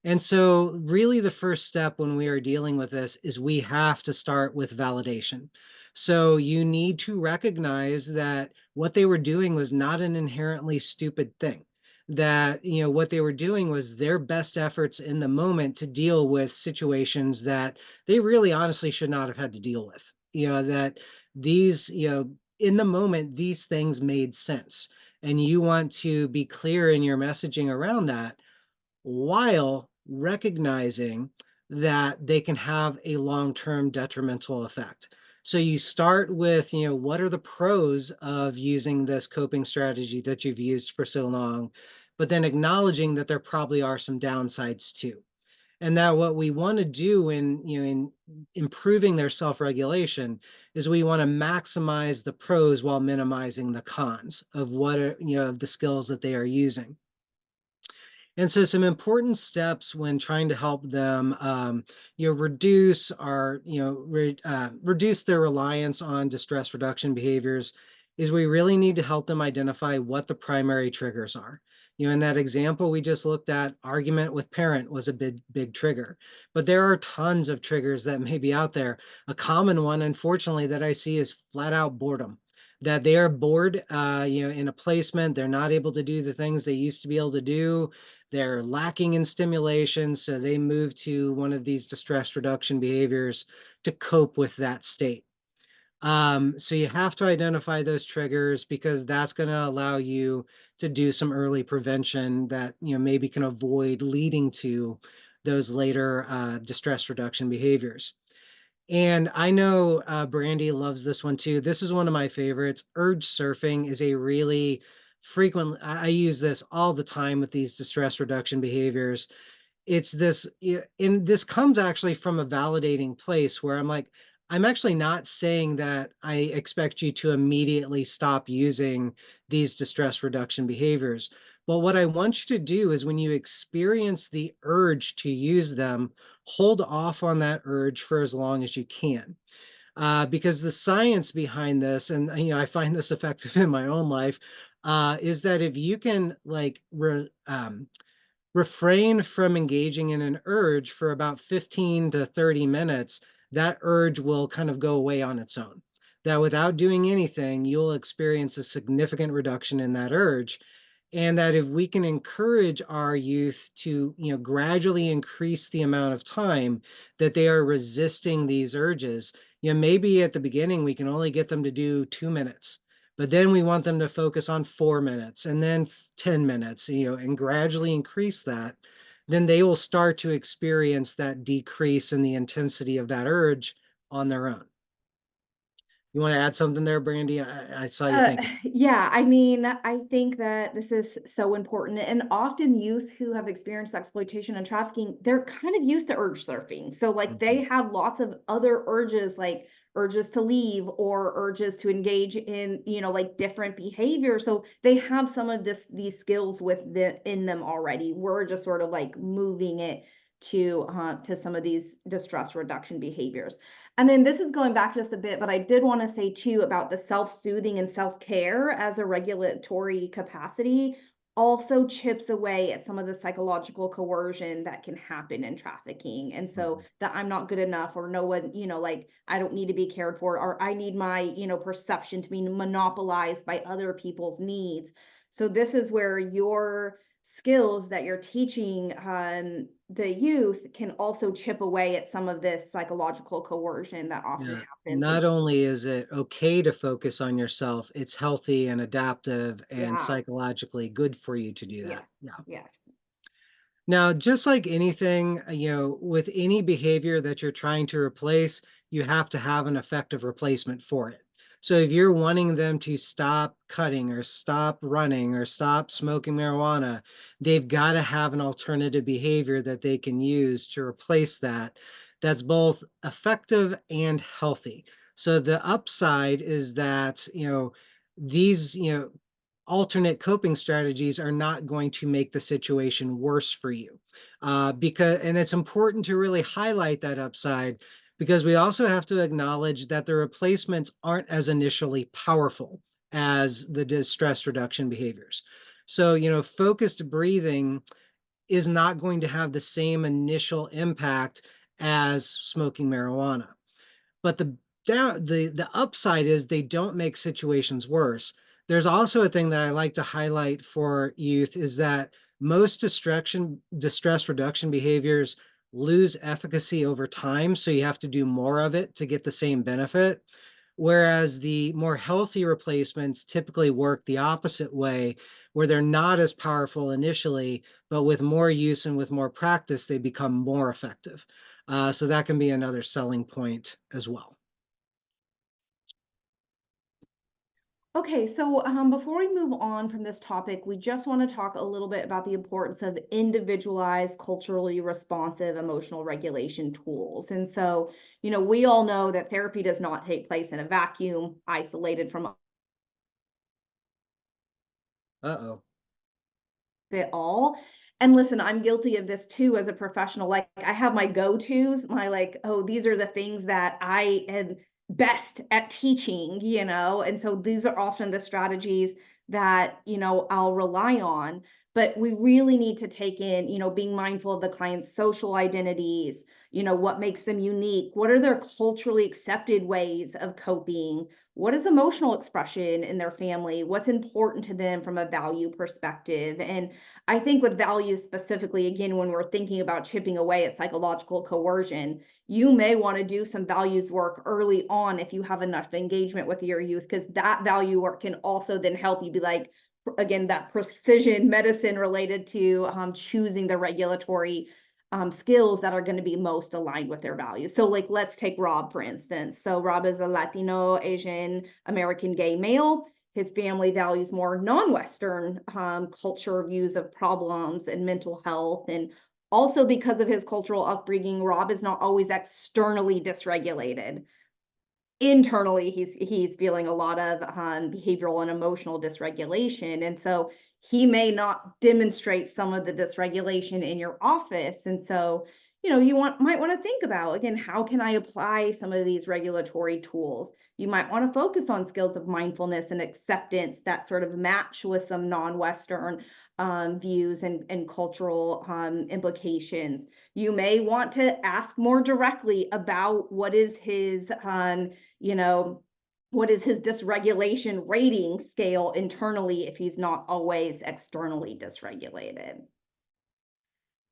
And so, really, the first step when we are dealing with this is we have to start with validation. So, you need to recognize that what they were doing was not an inherently stupid thing. That, what they were doing was their best efforts in the moment to deal with situations that they really honestly should not have had to deal with. That these, in the moment, these things made sense. And you want to be clear in your messaging around that while recognizing that they can have a long-term detrimental effect. So you start with, what are the pros of using this coping strategy that you've used for so long, but then acknowledging that there probably are some downsides too. And that what we want to do in improving their self-regulation is we want to maximize the pros while minimizing the cons of what are, of the skills that they are using. And so some important steps when trying to help them, reduce or, reduce their reliance on distress reduction behaviors is we really need to help them identify what the primary triggers are. In that example we just looked at, argument with parent was a big trigger, but there are tons of triggers that may be out there. A common one, unfortunately, that I see is flat out boredom. That they are bored, in a placement, they're not able to do the things they used to be able to do. They're lacking in stimulation, so they move to one of these distress reduction behaviors to cope with that state. So you have to identify those triggers because that's going to allow you to do some early prevention that maybe can avoid leading to those later distress reduction behaviors. And I know Brandy loves this one too. This is one of my favorites. Urge surfing is a really frequent, I use this all the time with these distress reduction behaviors. It's this, and this comes actually from a validating place where I'm like, I'm actually not saying that I expect you to immediately stop using these distress reduction behaviors. But what I want you to do is when you experience the urge to use them, hold off on that urge for as long as you can. Because the science behind this, and I find this effective in my own life, is that if you can refrain from engaging in an urge for about 15 to 30 minutes, that urge will kind of go away on its own. That without doing anything, you'll experience a significant reduction in that urge. And that if we can encourage our youth to, gradually increase the amount of time that they are resisting these urges, maybe at the beginning we can only get them to do 2 minutes. but then we want them to focus on 4 minutes and then 10 minutes, and gradually increase that, then they will start to experience that decrease in the intensity of that urge on their own. You want to add something there, Brandy? I saw you thinking. Yeah, I mean, I think that this is so important. And often youth who have experienced exploitation and trafficking, they're kind of used to urge surfing. So like they have lots of other urges, like urges to leave or urges to engage in, like different behavior. So they have some of these skills in them already. We're just sort of like moving it to some of these distress reduction behaviors. And then this is going back just a bit, but I did want to say too about the self-soothing and self-care as a regulatory capacity also chips away at some of the psychological coercion that can happen in trafficking. And so that I'm not good enough, or no one, like I don't need to be cared for, or I need my, perception to be monopolized by other people's needs. So this is where your skills that you're teaching the youth can also chip away at some of this psychological coercion that often happens. Not only is it okay to focus on yourself, it's healthy and adaptive and Yeah. psychologically good for you to do that. Yes. Yes. Now, just like anything, with any behavior that you're trying to replace, you have to have an effective replacement for it. So if you're wanting them to stop cutting or stop running or stop smoking marijuana, they've got to have an alternative behavior that they can use to replace that, that's both effective and healthy. So the upside is that, these, alternate coping strategies are not going to make the situation worse for you. And it's important to really highlight that upside, because we also have to acknowledge that the replacements aren't as initially powerful as the distress reduction behaviors. So, focused breathing is not going to have the same initial impact as smoking marijuana. But the upside is they don't make situations worse. There's also a thing that I like to highlight for youth is that most distress reduction behaviors lose efficacy over time, so you have to do more of it to get the same benefit. Whereas the more healthy replacements typically work the opposite way, where they're not as powerful initially, but with more use and with more practice, they become more effective. So that can be another selling point as well. Okay, so before we move on from this topic, we just want to talk a little bit about the importance of individualized, culturally responsive emotional regulation tools. And so, we all know that therapy does not take place in a vacuum, isolated from Uh-oh. it all. And listen, I'm guilty of this too as a professional. Like I have my go-tos, my like, oh, these are the things that I am best at teaching, and so these are often the strategies that, I'll rely on. But we really need to take in, being mindful of the client's social identities, what makes them unique, what are their culturally accepted ways of coping, what is emotional expression in their family, what's important to them from a value perspective. And I think with values specifically, again, when we're thinking about chipping away at psychological coercion, you may want to do some values work early on if you have enough engagement with your youth, because that value work can also then help you be like, again, that precision medicine related to choosing the regulatory skills that are going to be most aligned with their values. So like, let's take Rob, for instance. So Rob is a Latino, Asian, American gay male. His family values more non-Western culture views of problems and mental health. And also because of his cultural upbringing, Rob is not always externally dysregulated. Internally, he's feeling a lot of behavioral and emotional dysregulation. And so he may not demonstrate some of the dysregulation in your office. And so, might want to think about, again, how can I apply some of these regulatory tools? You might want to focus on skills of mindfulness and acceptance that sort of match with some non-Western views and cultural implications. You may want to ask more directly about what is his what is his dysregulation rating scale internally if he's not always externally dysregulated.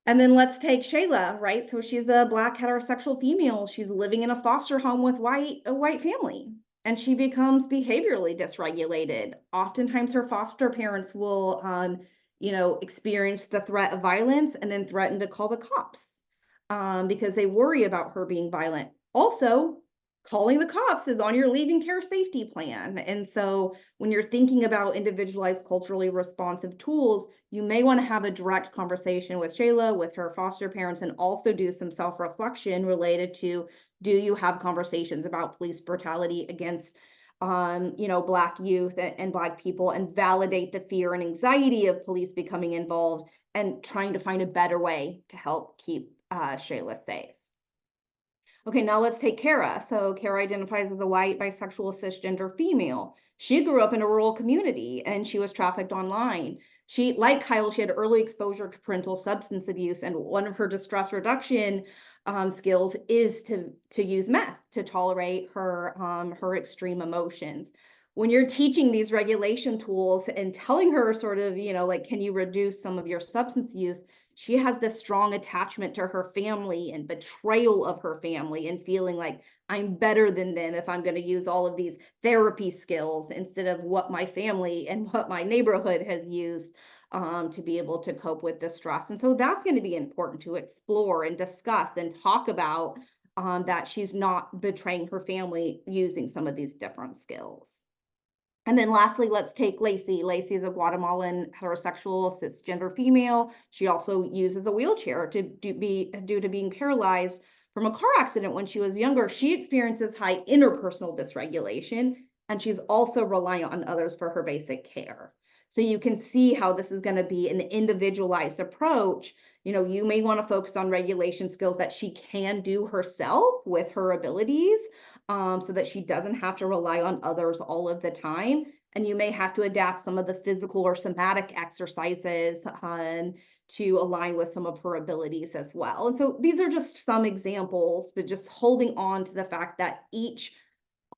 And then let's take Shayla, right? So she's a Black heterosexual female. She's living in a foster home with a white family. and she becomes behaviorally dysregulated. Oftentimes her foster parents will, experience the threat of violence and then threaten to call the cops because they worry about her being violent. Also, calling the cops is on your leaving care safety plan. And so when you're thinking about individualized culturally responsive tools, you may want to have a direct conversation with Shayla, with her foster parents, and also do some self-reflection related to, do you have conversations about police brutality against Black youth and Black people, and validate the fear and anxiety of police becoming involved and trying to find a better way to help keep Shayla safe. Okay, now let's take Kara. So Kara identifies as a white, bisexual, cisgender female. She grew up in a rural community and she was trafficked online. She, like Kyle, she had early exposure to parental substance abuse, and one of her distress reduction skills is to use meth to tolerate her extreme emotions. When you're teaching these regulation tools and telling her sort of, like, can you reduce some of your substance use, she has this strong attachment to her family and betrayal of her family and feeling like I'm better than them if I'm going to use all of these therapy skills instead of what my family and what my neighborhood has used to be able to cope with distress. And so that's going to be important to explore and discuss and talk about, that she's not betraying her family using some of these different skills. And then lastly, let's take Lacey. Lacey is a Guatemalan heterosexual cisgender female. She also uses a wheelchair due to being paralyzed from a car accident when she was younger. She experiences high interpersonal dysregulation, and she's also reliant on others for her basic care. So you can see how this is going to be an individualized approach. You may want to focus on regulation skills that she can do herself with her abilities, so that she doesn't have to rely on others all of the time. And you may have to adapt some of the physical or somatic exercises to align with some of her abilities as well. And so these are just some examples, but just holding on to the fact that each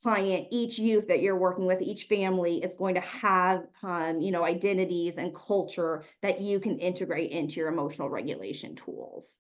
client, each youth that you're working with, each family is going to have, identities and culture that you can integrate into your emotional regulation tools.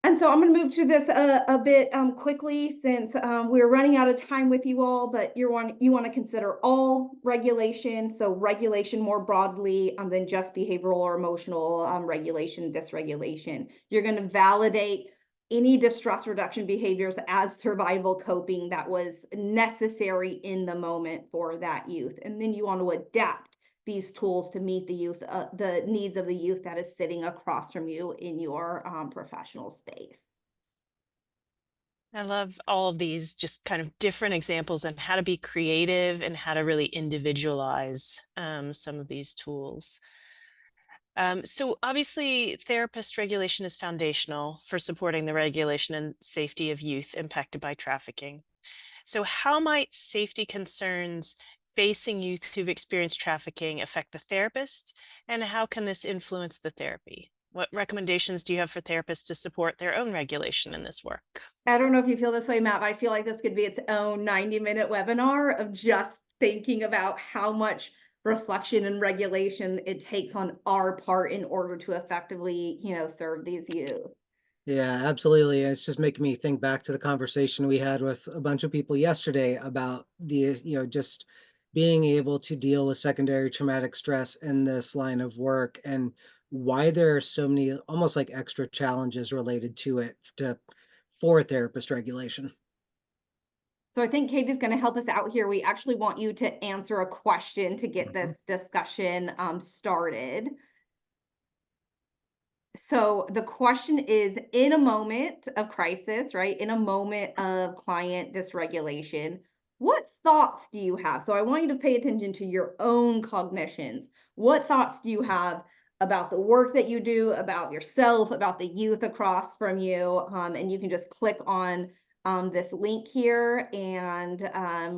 And so I'm going to move to this a bit quickly, since we're running out of time with you all, but you want to consider all regulation. So regulation more broadly than just behavioral or emotional regulation, dysregulation. You're going to validate any distress reduction behaviors as survival coping that was necessary in the moment for that youth. And then you want to adapt these tools to meet the needs of the youth that is sitting across from you in your professional space. I love all of these just kind of different examples on how to be creative and how to really individualize some of these tools. So obviously, therapist regulation is foundational for supporting the regulation and safety of youth impacted by trafficking. So how might safety concerns facing youth who've experienced trafficking affect the therapist, and how can this influence the therapy? What recommendations do you have for therapists to support their own regulation in this work? I don't know if you feel this way, Matt, but I feel like this could be its own 90-minute webinar of just thinking about how much reflection and regulation it takes on our part in order to effectively, serve these youth. Yeah, absolutely. And it's just making me think back to the conversation we had with a bunch of people yesterday about just being able to deal with secondary traumatic stress in this line of work, and why there are so many almost like extra challenges related to it for therapist regulation. So I think Kate is going to help us out here. We actually want you to answer a question to get this discussion started. So the question is, in a moment of crisis, right, in a moment of client dysregulation, what thoughts do you have? So I want you to pay attention to your own cognitions. What thoughts do you have about the work that you do, about yourself, about the youth across from you? And you can just click on this link here, and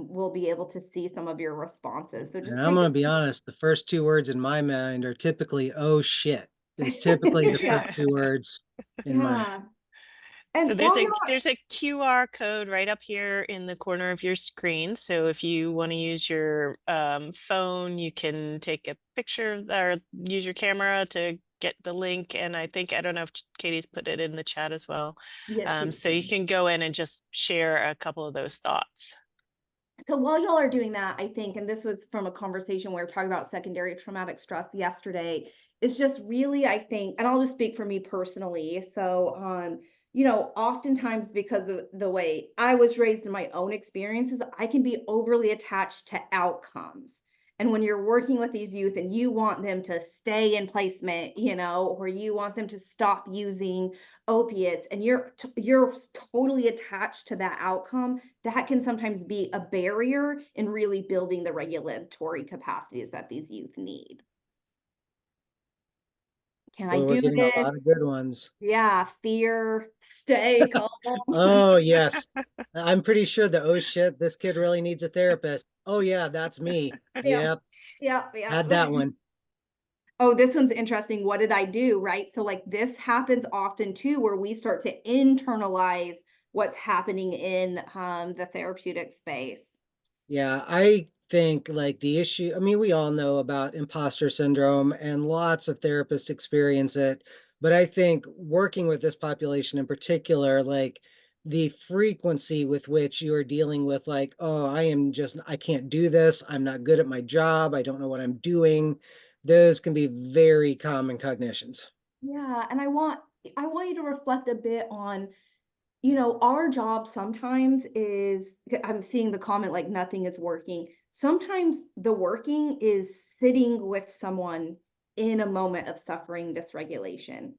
we'll be able to see some of your responses. So just And I'm going to be honest, the first two words in my mind are typically, oh shit, is typically the first two words in my mind. And so there's a QR code right up here in the corner of your screen. So if you want to use your phone, you can take a picture or use your camera to get the link, and I don't know if Katie's put it in the chat as well. Yes, she So you did. can go in and just share a couple of those thoughts. So while y'all are doing that, I think, and this was from a conversation we were talking about secondary traumatic stress yesterday, is just really, I think, and I'll just speak for me personally. So, oftentimes because of the way I was raised in my own experiences, I can be overly attached to outcomes. And when you're working with these youth and you want them to stay in placement, or you want them to stop using opiates, and you're totally attached to that outcome, that can sometimes be a barrier in really building the regulatory capacities that these youth need. Can I Well, we're do getting a this? lot of good ones. Yeah, fear, stay calm. Oh, yes. I'm pretty sure the, oh shit, this kid really needs a therapist. Oh yeah, that's me. Yeah, Yep, yeah, yeah. had that one. Oh, this one's interesting. What did I do? Right. So, like, this happens often too, where we start to internalize what's happening in the therapeutic space. Yeah, I think like the issue, I mean, we all know about imposter syndrome and lots of therapists experience it, but I think working with this population in particular, like the frequency with which you are dealing with, like, oh, I can't do this. I'm not good at my job. I don't know what I'm doing. Those can be very common cognitions. Yeah, and I want you to reflect a bit on, our job sometimes is, I'm seeing the comment like nothing is working. Sometimes the working is sitting with someone in a moment of suffering dysregulation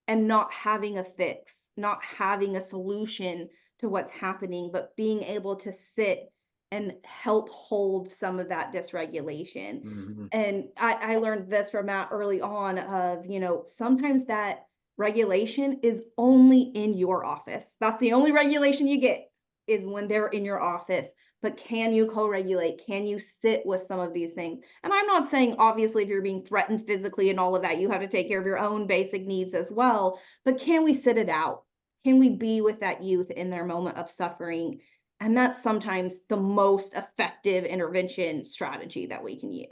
and not having a fix, not having a solution to what's happening, but being able to sit and help hold some of that dysregulation. Mhm. And I learned this from Matt early on of, sometimes that regulation is only in your office. That's the only regulation you get, is when they're in your office. But can you co-regulate? Can you sit with some of these things? And I'm not saying, obviously, if you're being threatened physically and all of that, you have to take care of your own basic needs as well. But can we sit it out? Can we be with that youth in their moment of suffering? And that's sometimes the most effective intervention strategy that we can use.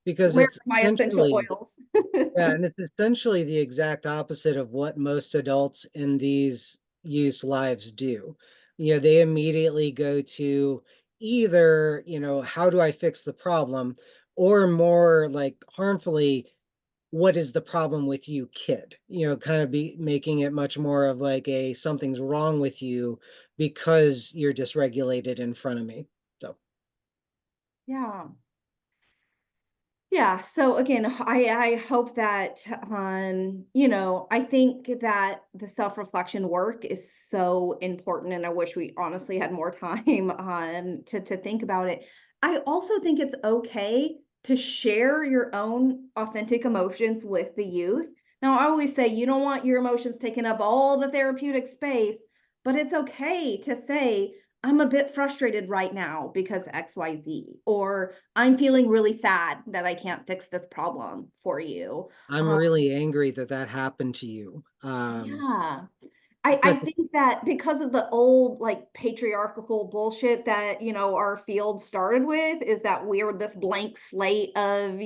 Because Where are it's my essential essentially, oils? yeah, and it's essentially the exact opposite of what most adults in these youth lives do. They immediately go to either, how do I fix the problem? Or more like harmfully, what is the problem with you, kid? Kind of be making it much more of like a something's wrong with you because you're dysregulated in front of me. So Yeah. Yeah, so again, I hope that I think that the self-reflection work is so important, and I wish we honestly had more time to think about it. I also think it's okay to share your own authentic emotions with the youth. Now, I always say you don't want your emotions taking up all the therapeutic space, but it's okay to say, I'm a bit frustrated right now because XYZ, or I'm feeling really sad that I can't fix this problem for you. I'm Um, really angry that that happened to you. yeah. I But think that because of the old like patriarchal bullshit that our field started with, is that we're this blank slate of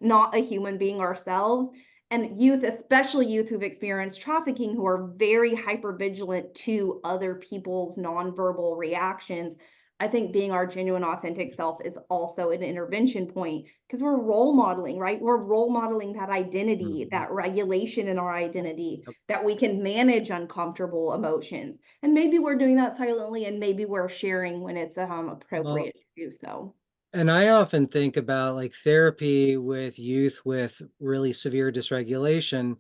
not a human being ourselves. And youth, especially youth who've experienced trafficking, who are very hyper vigilant to other people's nonverbal reactions, I think being our genuine authentic self is also an intervention point, because we're role modeling, right? We're role modeling that identity, Mhm. that regulation in our identity, Yep. that we can manage uncomfortable emotions. And maybe we're doing that silently, and maybe we're sharing when it's Well, appropriate to do so. and I often think about like therapy with youth with really severe dysregulation.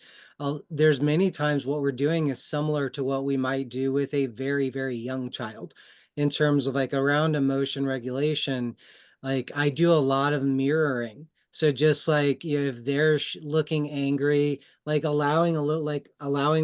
There's many times what we're doing is similar to what we might do with a very, very young child in terms of like around emotion regulation. Like I do a lot of mirroring. So just like if they're looking angry, like allowing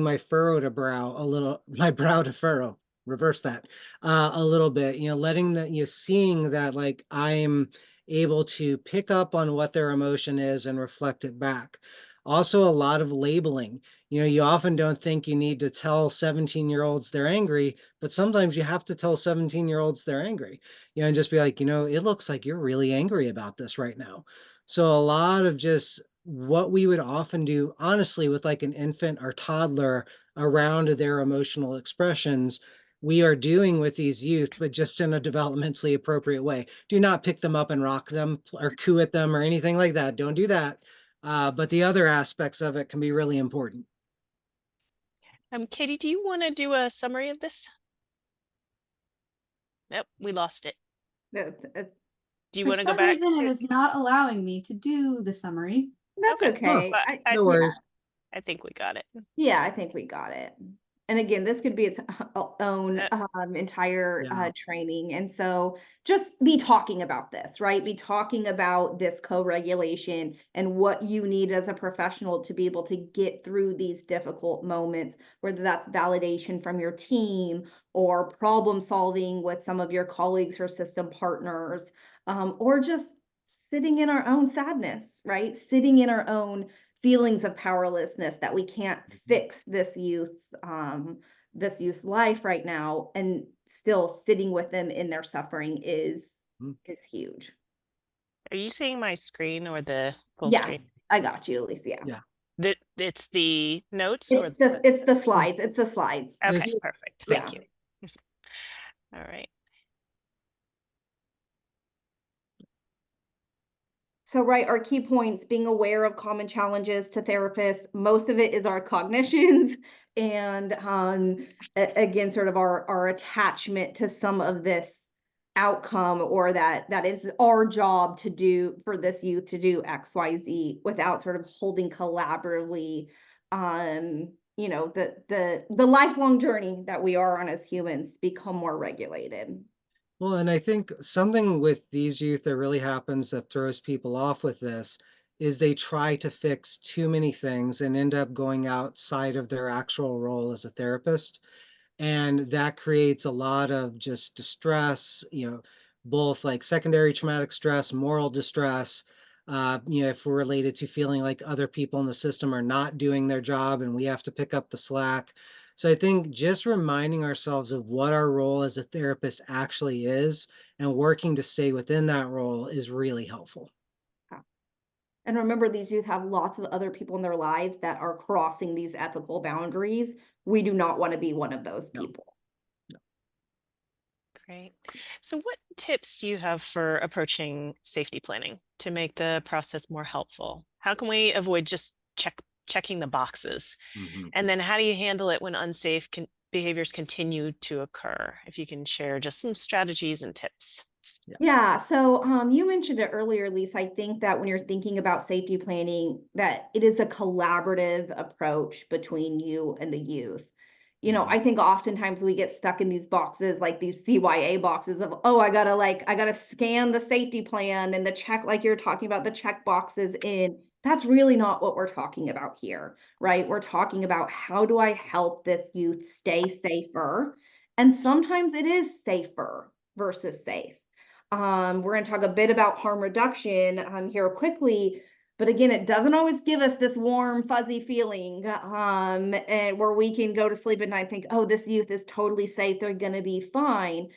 my furrow to brow a little, my brow to furrow, reverse that a little bit, letting that, seeing that like I'm able to pick up on what their emotion is and reflect it back. Also, a lot of labeling. You often don't think you need to tell 17-year-olds they're angry, but sometimes you have to tell 17-year-olds they're angry, and just be like, it looks like you're really angry about this right now. So a lot of just what we would often do, honestly, with like an infant or toddler around their emotional expressions, we are doing with these youth, but just in a developmentally appropriate way. Do not pick them up and rock them or coo at them or anything like that. Don't do that. But the other aspects of it can be really important. Katie, do you want to do a summary of this? Nope, we lost it. Do you For want to go some back reason, it to? is not allowing me to do the summary. That's Okay. okay. Well, I No think worries. I think we got it. Yeah, I think we got it. And again, this could be its own entire Yeah. training. And so just be talking about this, right? Be talking about this co-regulation and what you need as a professional to be able to get through these difficult moments, whether that's validation from your team or problem solving with some of your colleagues or system partners, or just sitting in our own sadness, right? Sitting in our own feelings of powerlessness that we can't fix this youth's life right now, and still sitting with them in their suffering is huge. Are you seeing my screen or the full Yeah, screen? I got you, Alicia. Yeah. It's the notes or It's the slides. It's the slides. okay, It's- perfect. Thank Yeah. you. All right. So, right, our key points: being aware of common challenges to therapists. Most of it is our cognitions and again, sort of our attachment to some of this outcome, or that it's our job to do for this youth to do XYZ, without sort of holding collaboratively the lifelong journey that we are on as humans to become more regulated. Well, and I think something with these youth that really happens that throws people off with this is they try to fix too many things and end up going outside of their actual role as a therapist. And that creates a lot of just distress, both like secondary traumatic stress, moral distress, if we're related to feeling like other people in the system are not doing their job and we have to pick up the slack. So I think just reminding ourselves of what our role as a therapist actually is and working to stay within that role is really helpful. And remember, these youth have lots of other people in their lives that are crossing these ethical boundaries. We do not want to be one of those No. people. Great. So what tips do you have for approaching safety planning to make the process more helpful? How can we avoid just checking the boxes? Mhm. And then how do you handle it when unsafe behaviors continue to occur? If you can share just some strategies and tips. Yeah, so you mentioned it earlier, Lisa. I think that when you're thinking about safety planning, that it is a collaborative approach between you and the youth. I think oftentimes we get stuck in these boxes, like these CYA boxes of, oh, I gotta scan the safety plan and the check, like you're talking about the check boxes in. That's really not what we're talking about here, right? We're talking about, how do I help this youth stay safer? And sometimes it is safer versus safe. We're going to talk a bit about harm reduction here quickly, but again, it doesn't always give us this warm, fuzzy feeling and where we can go to sleep at night and think, oh, this youth is totally safe. They're going to be fine.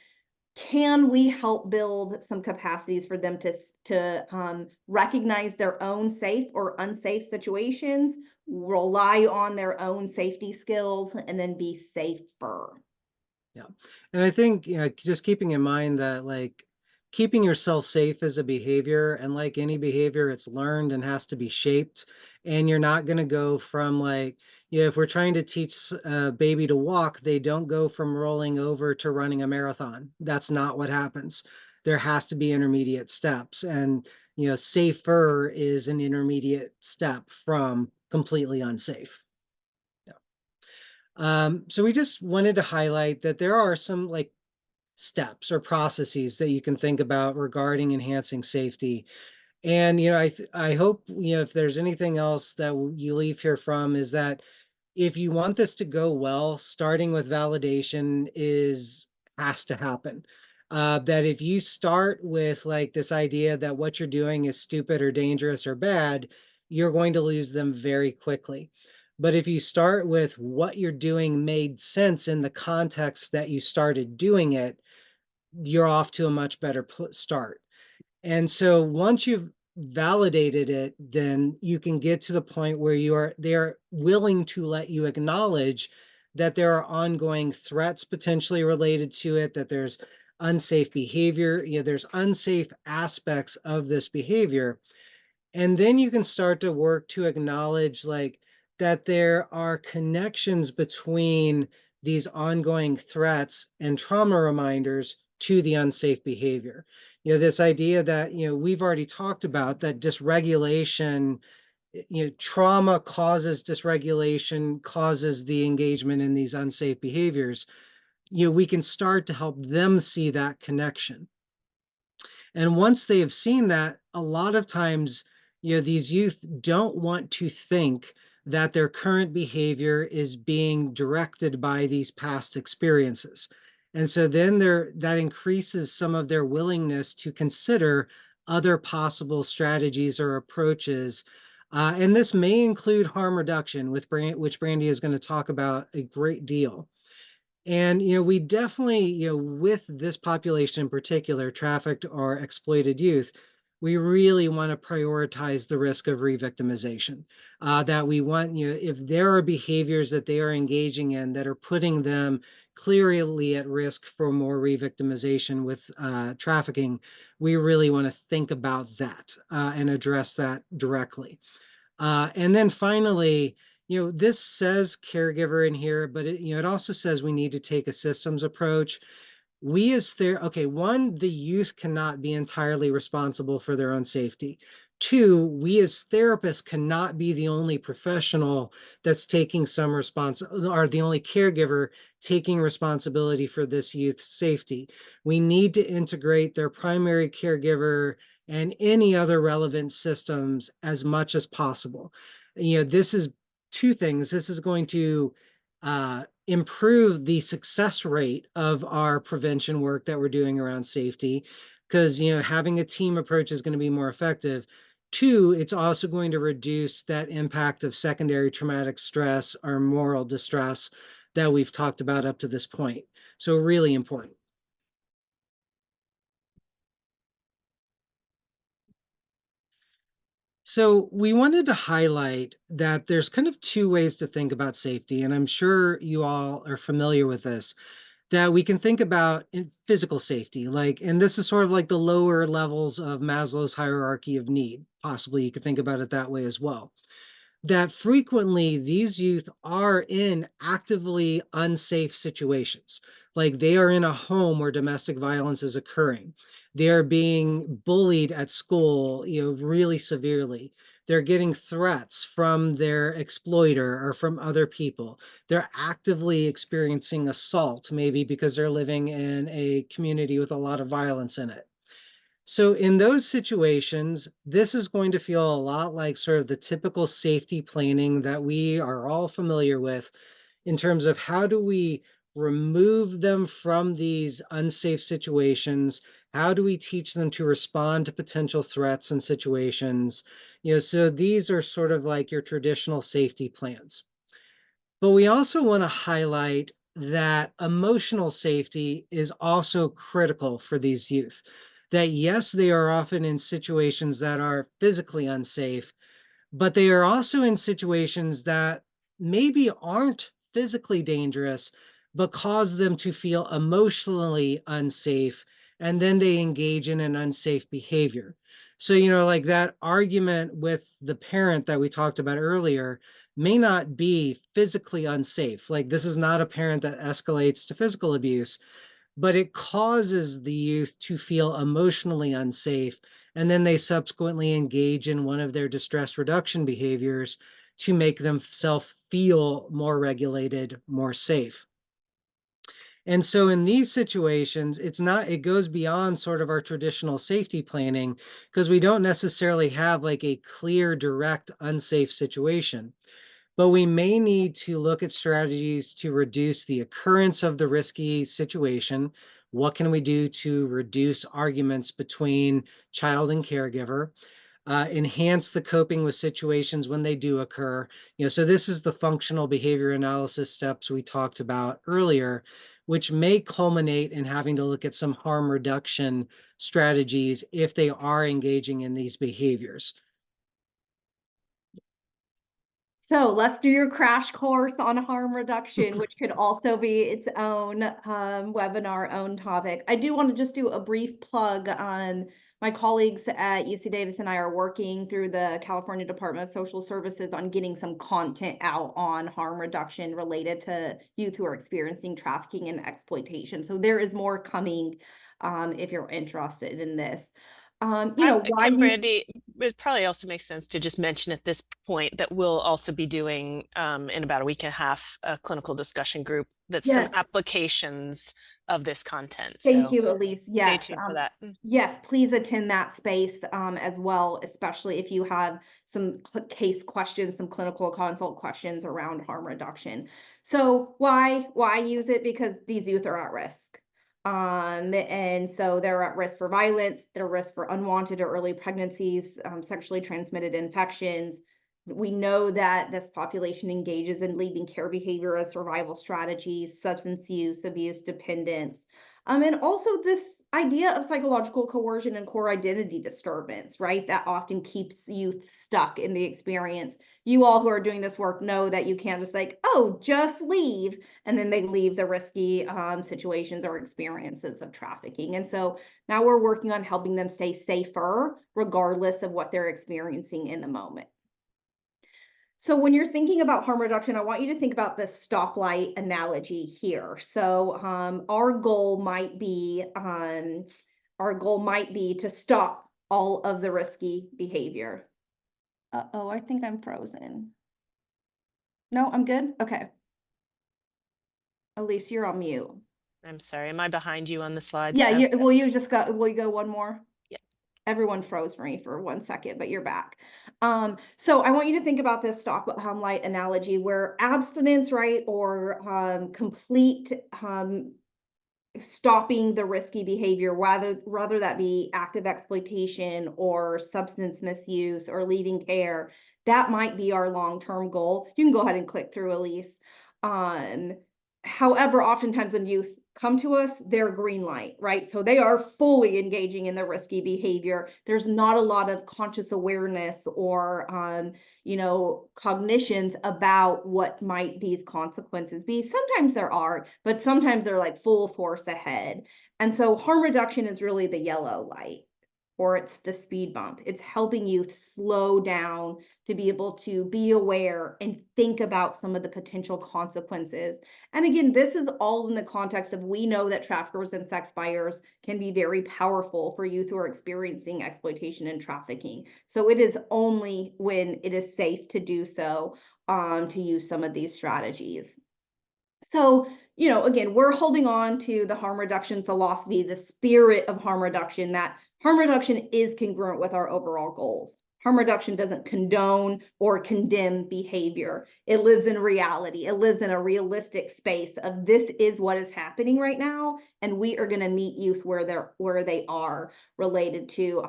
Can we help build some capacities for them to recognize their own safe or unsafe situations, rely on their own safety skills, and then be safer? Yeah. And I think, just keeping in mind that like keeping yourself safe is a behavior, and like any behavior, it's learned and has to be shaped. And you're not going to go from like, if we're trying to teach a baby to walk, they don't go from rolling over to running a marathon. That's not what happens. There has to be intermediate steps. And, safer is an intermediate step from completely unsafe. So we just wanted to highlight that there are some like steps or processes that you can think about regarding enhancing safety. And, I hope, if there's anything else that you leave here from is that if you want this to go well, starting with validation has to happen. That if you start with like this idea that what you're doing is stupid or dangerous or bad, you're going to lose them very quickly. But if you start with what you're doing made sense in the context that you started doing it, you're off to a much better start. And so once you've validated it, then you can get to the point where they're willing to let you acknowledge that there are ongoing threats potentially related to it, that there's unsafe behavior, there's unsafe aspects of this behavior. And then you can start to work to acknowledge like that there are connections between these ongoing threats and trauma reminders to the unsafe behavior. This idea that, we've already talked about, that dysregulation, trauma causes dysregulation, causes the engagement in these unsafe behaviors. We can start to help them see that connection. And once they have seen that, a lot of times, these youth don't want to think that their current behavior is being directed by these past experiences. And so then that increases some of their willingness to consider other possible strategies or approaches. And this may include harm reduction, which Brandy is going to talk about a great deal. And, we definitely, with this population in particular, trafficked or exploited youth, we really want to prioritize the risk of re-victimization. That we want, if there are behaviors that they are engaging in that are putting them clearly at risk for more re-victimization with trafficking, we really want to think about that and address that directly. And then finally, this says caregiver in here, but it also says we need to take a systems approach. One, the youth cannot be entirely responsible for their own safety. Two, we as therapists cannot be the only professional that's taking some or the only caregiver taking responsibility for this youth's safety. We need to integrate their primary caregiver and any other relevant systems as much as possible. This is two things. This is going to improve the success rate of our prevention work that we're doing around safety, because having a team approach is going to be more effective. Two, it's also going to reduce that impact of secondary traumatic stress or moral distress that we've talked about up to this point. So really important. So we wanted to highlight that there's kind of two ways to think about safety, and I'm sure you all are familiar with this, that we can think about in physical safety, and this is sort of like the lower levels of Maslow's hierarchy of need. Possibly you could think about it that way as well. That frequently these youth are in actively unsafe situations. Like they are in a home where domestic violence is occurring. They are being bullied at school, really severely. They're getting threats from their exploiter or from other people. They're actively experiencing assault, maybe because they're living in a community with a lot of violence in it. So in those situations, this is going to feel a lot like sort of the typical safety planning that we are all familiar with in terms of how do we remove them from these unsafe situations? How do we teach them to respond to potential threats and situations? So these are sort of like your traditional safety plans. But we also want to highlight that emotional safety is also critical for these youth. That yes, they are often in situations that are physically unsafe, but they are also in situations that maybe aren't physically dangerous, but cause them to feel emotionally unsafe, and then they engage in an unsafe behavior. So, like that argument with the parent that we talked about earlier may not be physically unsafe. Like this is not a parent that escalates to physical abuse, but it causes the youth to feel emotionally unsafe. And then they subsequently engage in one of their distress reduction behaviors to make themselves feel more regulated, more safe. And so in these situations, it goes beyond sort of our traditional safety planning, because we don't necessarily have like a clear, direct, unsafe situation. But we may need to look at strategies to reduce the occurrence of the risky situation. What can we do to reduce arguments between child and caregiver? Enhance the coping with situations when they do occur. So this is the functional behavior analysis steps we talked about earlier, which may culminate in having to look at some harm reduction strategies if they are engaging in these behaviors. So let's do your crash course on harm reduction, which could also be its own webinar, own topic. I do want to just do a brief plug on my colleagues at UC Davis and I are working through the California Department of Social Services on getting some content out on harm reduction related to youth who are experiencing trafficking and exploitation. So there is more coming if you're interested in this. Brandy, it probably also makes sense to just mention at this point that we'll also be doing in about a week and a half a clinical discussion group that's some applications of this content. Thank you, Elise. Yes, stay tuned for that. Yes, please attend that space as well, especially if you have some case questions, some clinical consult questions around harm reduction. So why use it? Because these youth are at risk. And so they're at risk for violence, they're at risk for unwanted or early pregnancies, sexually transmitted infections. We know that this population engages in leaving care behavior as survival strategies, substance use, abuse, dependence, and also this idea of psychological coercion and core identity disturbance, right? That often keeps youth stuck in the experience. You all who are doing this work know that you can't just like, oh, just leave, and then they leave the risky situations or experiences of trafficking. And so now we're working on helping them stay safer, regardless of what they're experiencing in the moment. So when you're thinking about harm reduction, I want you to think about the stoplight analogy here. So our goal might be to stop all of the risky behavior. Uh-oh, I think I'm frozen. No, I'm good? Okay. Elise, you're on mute. I'm sorry, am I behind you on the slides? Yeah, will you go one more? Yeah. Everyone froze for me for 1 second, but you're back. So I want you to think about this stoplight analogy where abstinence, right, or complete stopping the risky behavior, rather that be active exploitation or substance misuse or leaving care, that might be our long-term goal. You can go ahead and click through, Elise. However, oftentimes when youth come to us, they're green light, right? So they are fully engaging in the risky behavior. There's not a lot of conscious awareness or, cognitions about what might these consequences be. Sometimes there are, but sometimes they're like full force ahead. And so harm reduction is really the yellow light, or it's the speed bump. It's helping you slow down to be able to be aware and think about some of the potential consequences. And again, this is all in the context of we know that traffickers and sex buyers can be very powerful for youth who are experiencing exploitation and trafficking. So it is only when it is safe to do so to use some of these strategies. So, again, we're holding on to the harm reduction philosophy, the spirit of harm reduction, that harm reduction is congruent with our overall goals. Harm reduction doesn't condone or condemn behavior. It lives in reality. It lives in a realistic space of this is what is happening right now, and we are going to meet youth where they are related to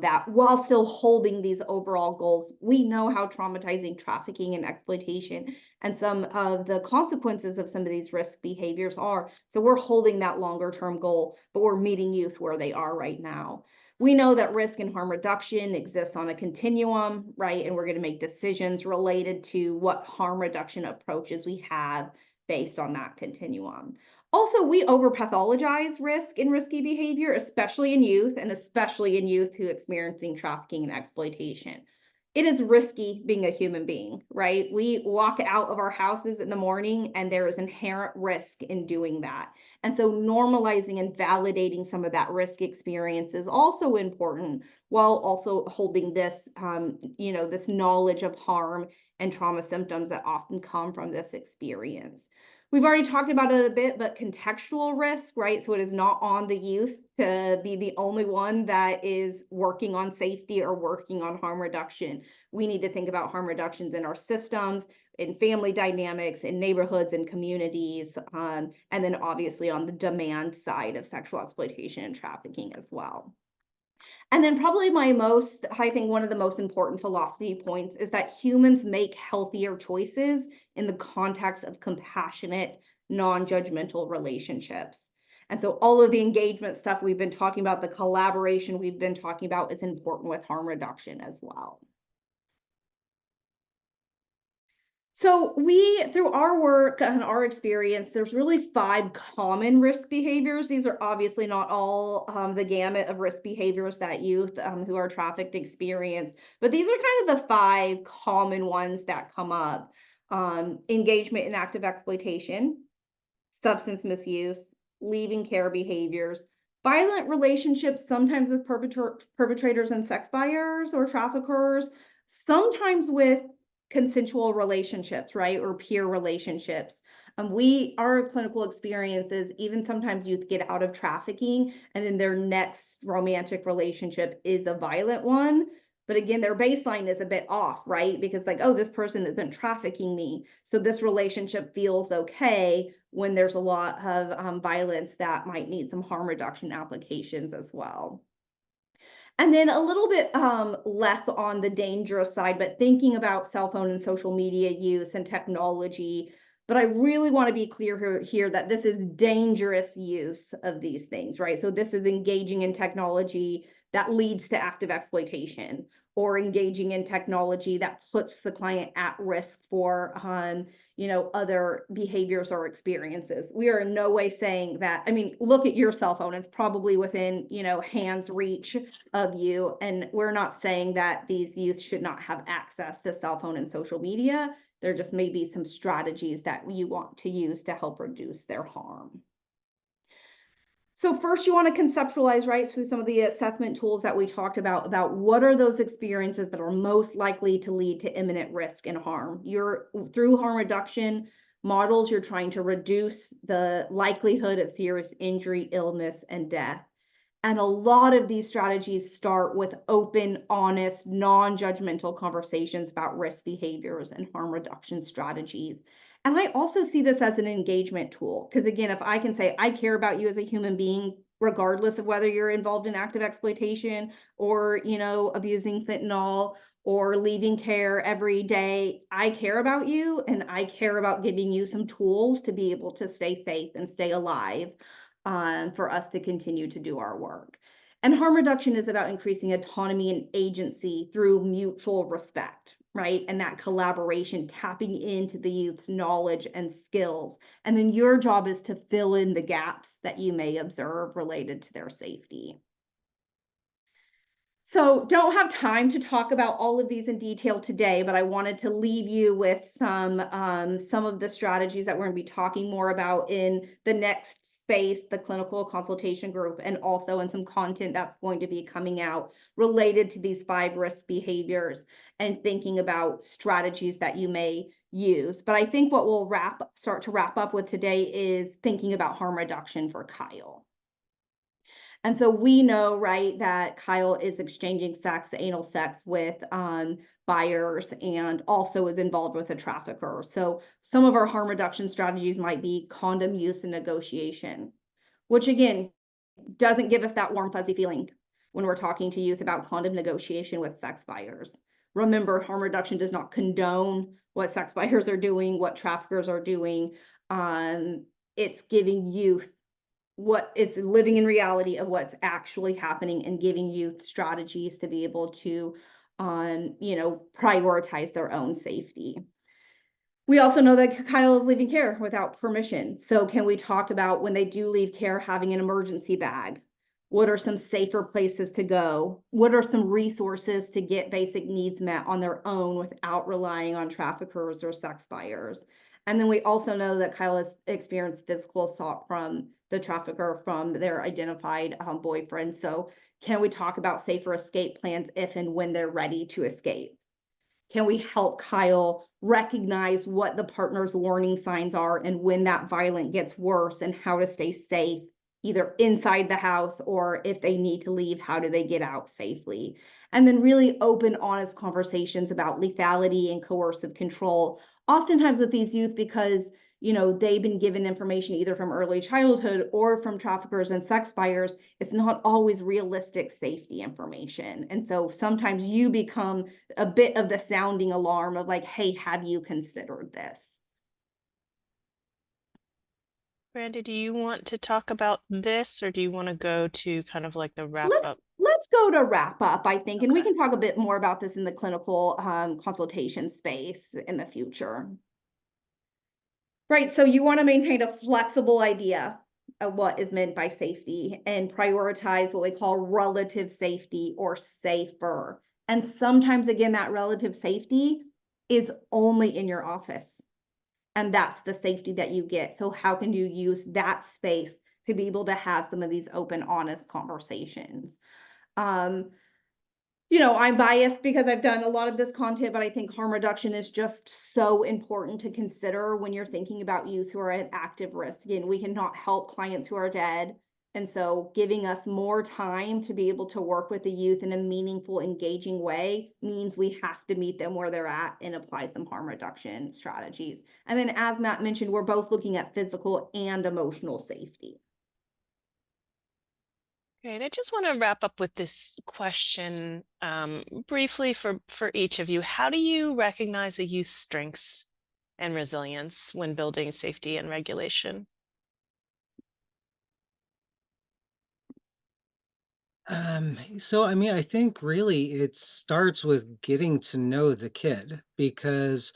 that, while still holding these overall goals. We know how traumatizing trafficking and exploitation and some of the consequences of some of these risk behaviors are. So we're holding that longer term goal, but we're meeting youth where they are right now. We know that risk and harm reduction exists on a continuum, right? And we're going to make decisions related to what harm reduction approaches we have based on that continuum. Also, we overpathologize risk and risky behavior, especially in youth, and especially in youth who are experiencing trafficking and exploitation. It is risky being a human being, right? We walk out of our houses in the morning and there is inherent risk in doing that. And so normalizing and validating some of that risk experience is also important, while also holding this, this knowledge of harm and trauma symptoms that often come from this experience. We've already talked about it a bit, but contextual risk, right? So it is not on the youth to be the only one that is working on safety or working on harm reduction. We need to think about harm reductions in our systems, in family dynamics, in neighborhoods and communities, and then obviously on the demand side of sexual exploitation and trafficking as well. And then probably I think one of the most important philosophy points is that humans make healthier choices in the context of compassionate non-judgmental relationships. And so all of the engagement stuff we've been talking about, the collaboration we've been talking about, is important with harm reduction as well. So through our work and our experience, there's really 5 common risk behaviors. These are obviously not all the gamut of risk behaviors that youth who are trafficked experience, but these are kind of the 5 common ones that come up. Engagement in active exploitation, substance misuse, leaving care behaviors, violent relationships, sometimes with perpetrators and sex buyers or traffickers, sometimes with consensual relationships, right, or peer relationships. Our clinical experiences, even sometimes youth get out of trafficking and then their next romantic relationship is a violent one. But again, their baseline is a bit off, right? Because like, oh, this person isn't trafficking me. So this relationship feels okay when there's a lot of violence that might need some harm reduction applications as well. And then a little bit less on the dangerous side, but thinking about cell phone and social media use and technology. But I really want to be clear here that this is dangerous use of these things, right? So this is engaging in technology that leads to active exploitation, or engaging in technology that puts the client at risk for other behaviors or experiences. We are in no way saying that. I mean, look at your cell phone. It's probably within, hand's reach of you. And we're not saying that these youth should not have access to cell phone and social media. There just may be some strategies that you want to use to help reduce their harm. So first you want to conceptualize, right, through some of the assessment tools that we talked about what are those experiences that are most likely to lead to imminent risk and harm. Through harm reduction models, you're trying to reduce the likelihood of serious injury, illness, and death. And a lot of these strategies start with open, honest, non-judgmental conversations about risk behaviors and harm reduction strategies. And I also see this as an engagement tool, because again, if I can say, I care about you as a human being, regardless of whether you're involved in active exploitation or, abusing fentanyl or leaving care every day, I care about you, and I care about giving you some tools to be able to stay safe and stay alive, for us to continue to do our work. And harm reduction is about increasing autonomy and agency through mutual respect, right? And that collaboration, tapping into the youth's knowledge and skills. And then your job is to fill in the gaps that you may observe related to their safety. So don't have time to talk about all of these in detail today, but I wanted to leave you with some of the strategies that we're going to be talking more about in the next space, the clinical consultation group, and also in some content that's going to be coming out related to these 5 risk behaviors and thinking about strategies that you may use. But I think what we'll start to wrap up with today is thinking about harm reduction for Kyle. And so we know, right, that Kyle is exchanging anal sex with buyers, and also is involved with a trafficker. So some of our harm reduction strategies might be condom use and negotiation, which again, doesn't give us that warm, fuzzy feeling when we're talking to youth about condom negotiation with sex buyers. Remember, harm reduction does not condone what sex buyers are doing, what traffickers are doing. It's giving youth it's living in reality of what's actually happening and giving youth strategies to be able to, prioritize their own safety. We also know that Kyle is leaving care without permission. So can we talk about when they do leave care, having an emergency bag? What are some safer places to go? What are some resources to get basic needs met on their own without relying on traffickers or sex buyers? And then we also know that Kyle has experienced physical assault from the trafficker, from their identified boyfriend. So can we talk about safer escape plans if and when they're ready to escape? Can we help Kyle recognize what the partner's warning signs are and when that violence gets worse, and how to stay safe, either inside the house, or if they need to leave, how do they get out safely? And then really open, honest conversations about lethality and coercive control, oftentimes with these youth, because they've been given information either from early childhood or from traffickers and sex buyers. It's not always realistic safety information. And so sometimes you become a bit of the sounding alarm of like, hey, have you considered this? Brandy, do you want to talk about this, or do you want to go to kind of like the wrap up? Let's go to wrap up, I think, and we Okay. can talk a bit more about this in the clinical consultation space in the future. Right, so you want to maintain a flexible idea of what is meant by safety and prioritize what we call relative safety or safer. And sometimes, again, that relative safety is only in your office. And that's the safety that you get. So how can you use that space to be able to have some of these open, honest conversations? I'm biased because I've done a lot of this content, but I think harm reduction is just so important to consider when you're thinking about youth who are at active risk. Again, we cannot help clients who are dead. And so giving us more time to be able to work with the youth in a meaningful, engaging way means we have to meet them where they're at and apply some harm reduction strategies. And then, as Matt mentioned, we're both looking at physical and emotional safety. Great. I just want to wrap up with this question briefly for each of you. How do you recognize a youth's strengths and resilience when building safety and regulation? I think really it starts with getting to know the kid because,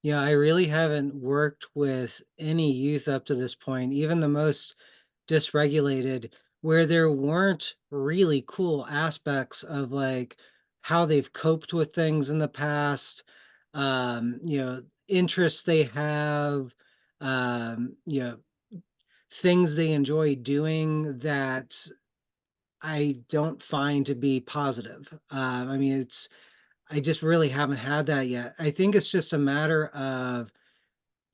I really haven't worked with any youth up to this point, even the most dysregulated, where there weren't really cool aspects of like how they've coped with things in the past, interests they have, um, you know, things they enjoy doing that I don't find to be positive. I just really haven't had that yet. I think it's just a matter of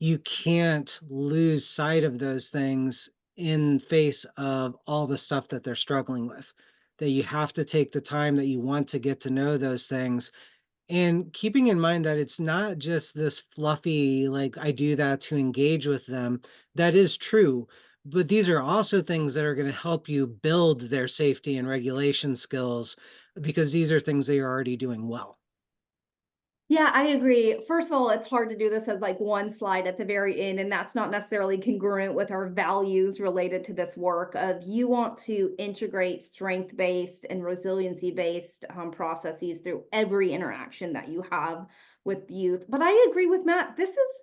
you can't lose sight of those things in face of all the stuff that they're struggling with. That you have to take the time that you want to get to know those things. And keeping in mind that it's not just this fluffy, like, I do that to engage with them. That is true. But these are also things that are going to help you build their safety and regulation skills because these are things they are already doing well. Yeah, I agree. First of all, it's hard to do this as like one slide at the very end, and that's not necessarily congruent with our values related to this work of you want to integrate strength-based and resiliency-based processes through every interaction that you have with youth. But I agree with Matt, this is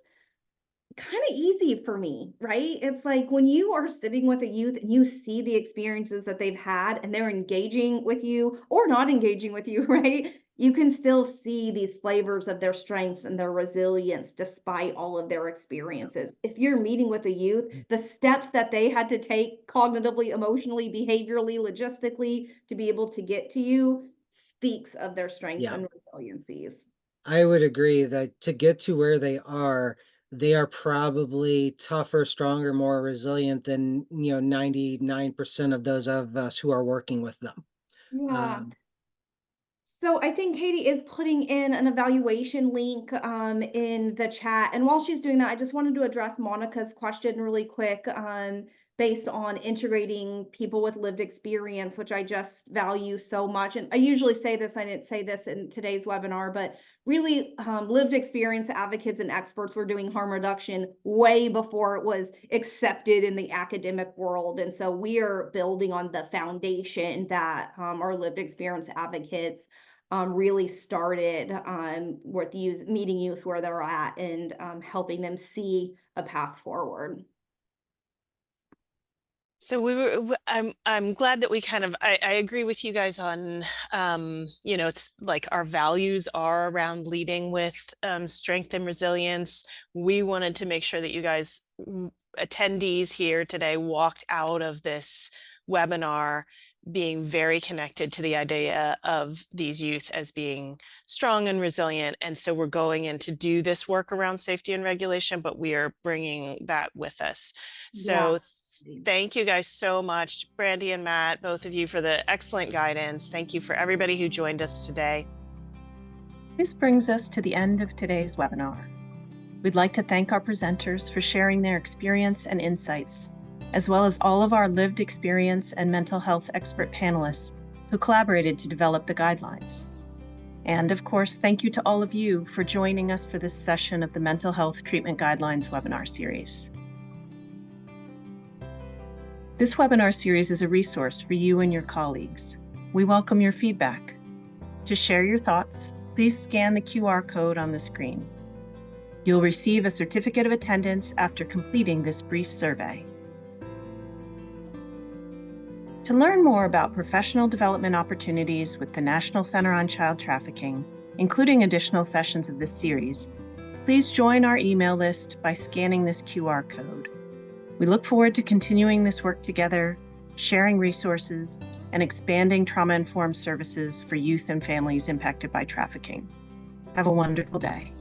kind of easy for me, right? It's like when you are sitting with a youth and you see the experiences that they've had and they're engaging with you or not engaging with you, right? You can still see these flavors of their strengths and their resilience despite all of their experiences. If you're meeting with a youth, the steps that they had to take cognitively, emotionally, behaviorally, logistically to be able to get to you speaks of their strengths Yeah. and resiliencies. I would agree that to get to where they are probably tougher, stronger, more resilient than, 99% of those of us who are working with them. Yeah. Um, So I think Katie is putting in an evaluation link in the chat. And while she's doing that, I just wanted to address Monica's question really quick based on integrating people with lived experience, which I just value so much. And I usually say this, I didn't say this in today's webinar, but really lived experience advocates and experts were doing harm reduction way before it was accepted in the academic world. And so we are building on the foundation that our lived experience advocates really started with youth, meeting youth where they're at and helping them see a path forward. So I'm glad that we kind of, I agree with you guys on, it's like our values are around leading with strength and resilience. We wanted to make sure that you guys, attendees here today, walked out of this webinar being very connected to the idea of these youth as being strong and resilient. And so we're going in to do this work around safety and regulation, but we are bringing that with us. So thank you guys so much, Brandy and Matt, both of you, for the excellent guidance. Thank you for everybody who joined us today. This brings us to the end of today's webinar. We'd like to thank our presenters for sharing their experience and insights, as well as all of our lived experience and mental health expert panelists who collaborated to develop the guidelines. And of course, thank you to all of you for joining us for this session of the Mental Health Treatment Guidelines webinar series. This webinar series is a resource for you and your colleagues. We welcome your feedback. To share your thoughts, please scan the QR code on the screen. You'll receive a certificate of attendance after completing this brief survey. To learn more about professional development opportunities with the National Center on Child Trafficking, including additional sessions of this series, please join our email list by scanning this QR code. We look forward to continuing this work together, sharing resources, and expanding trauma-informed services for youth and families impacted by trafficking. Have a wonderful day.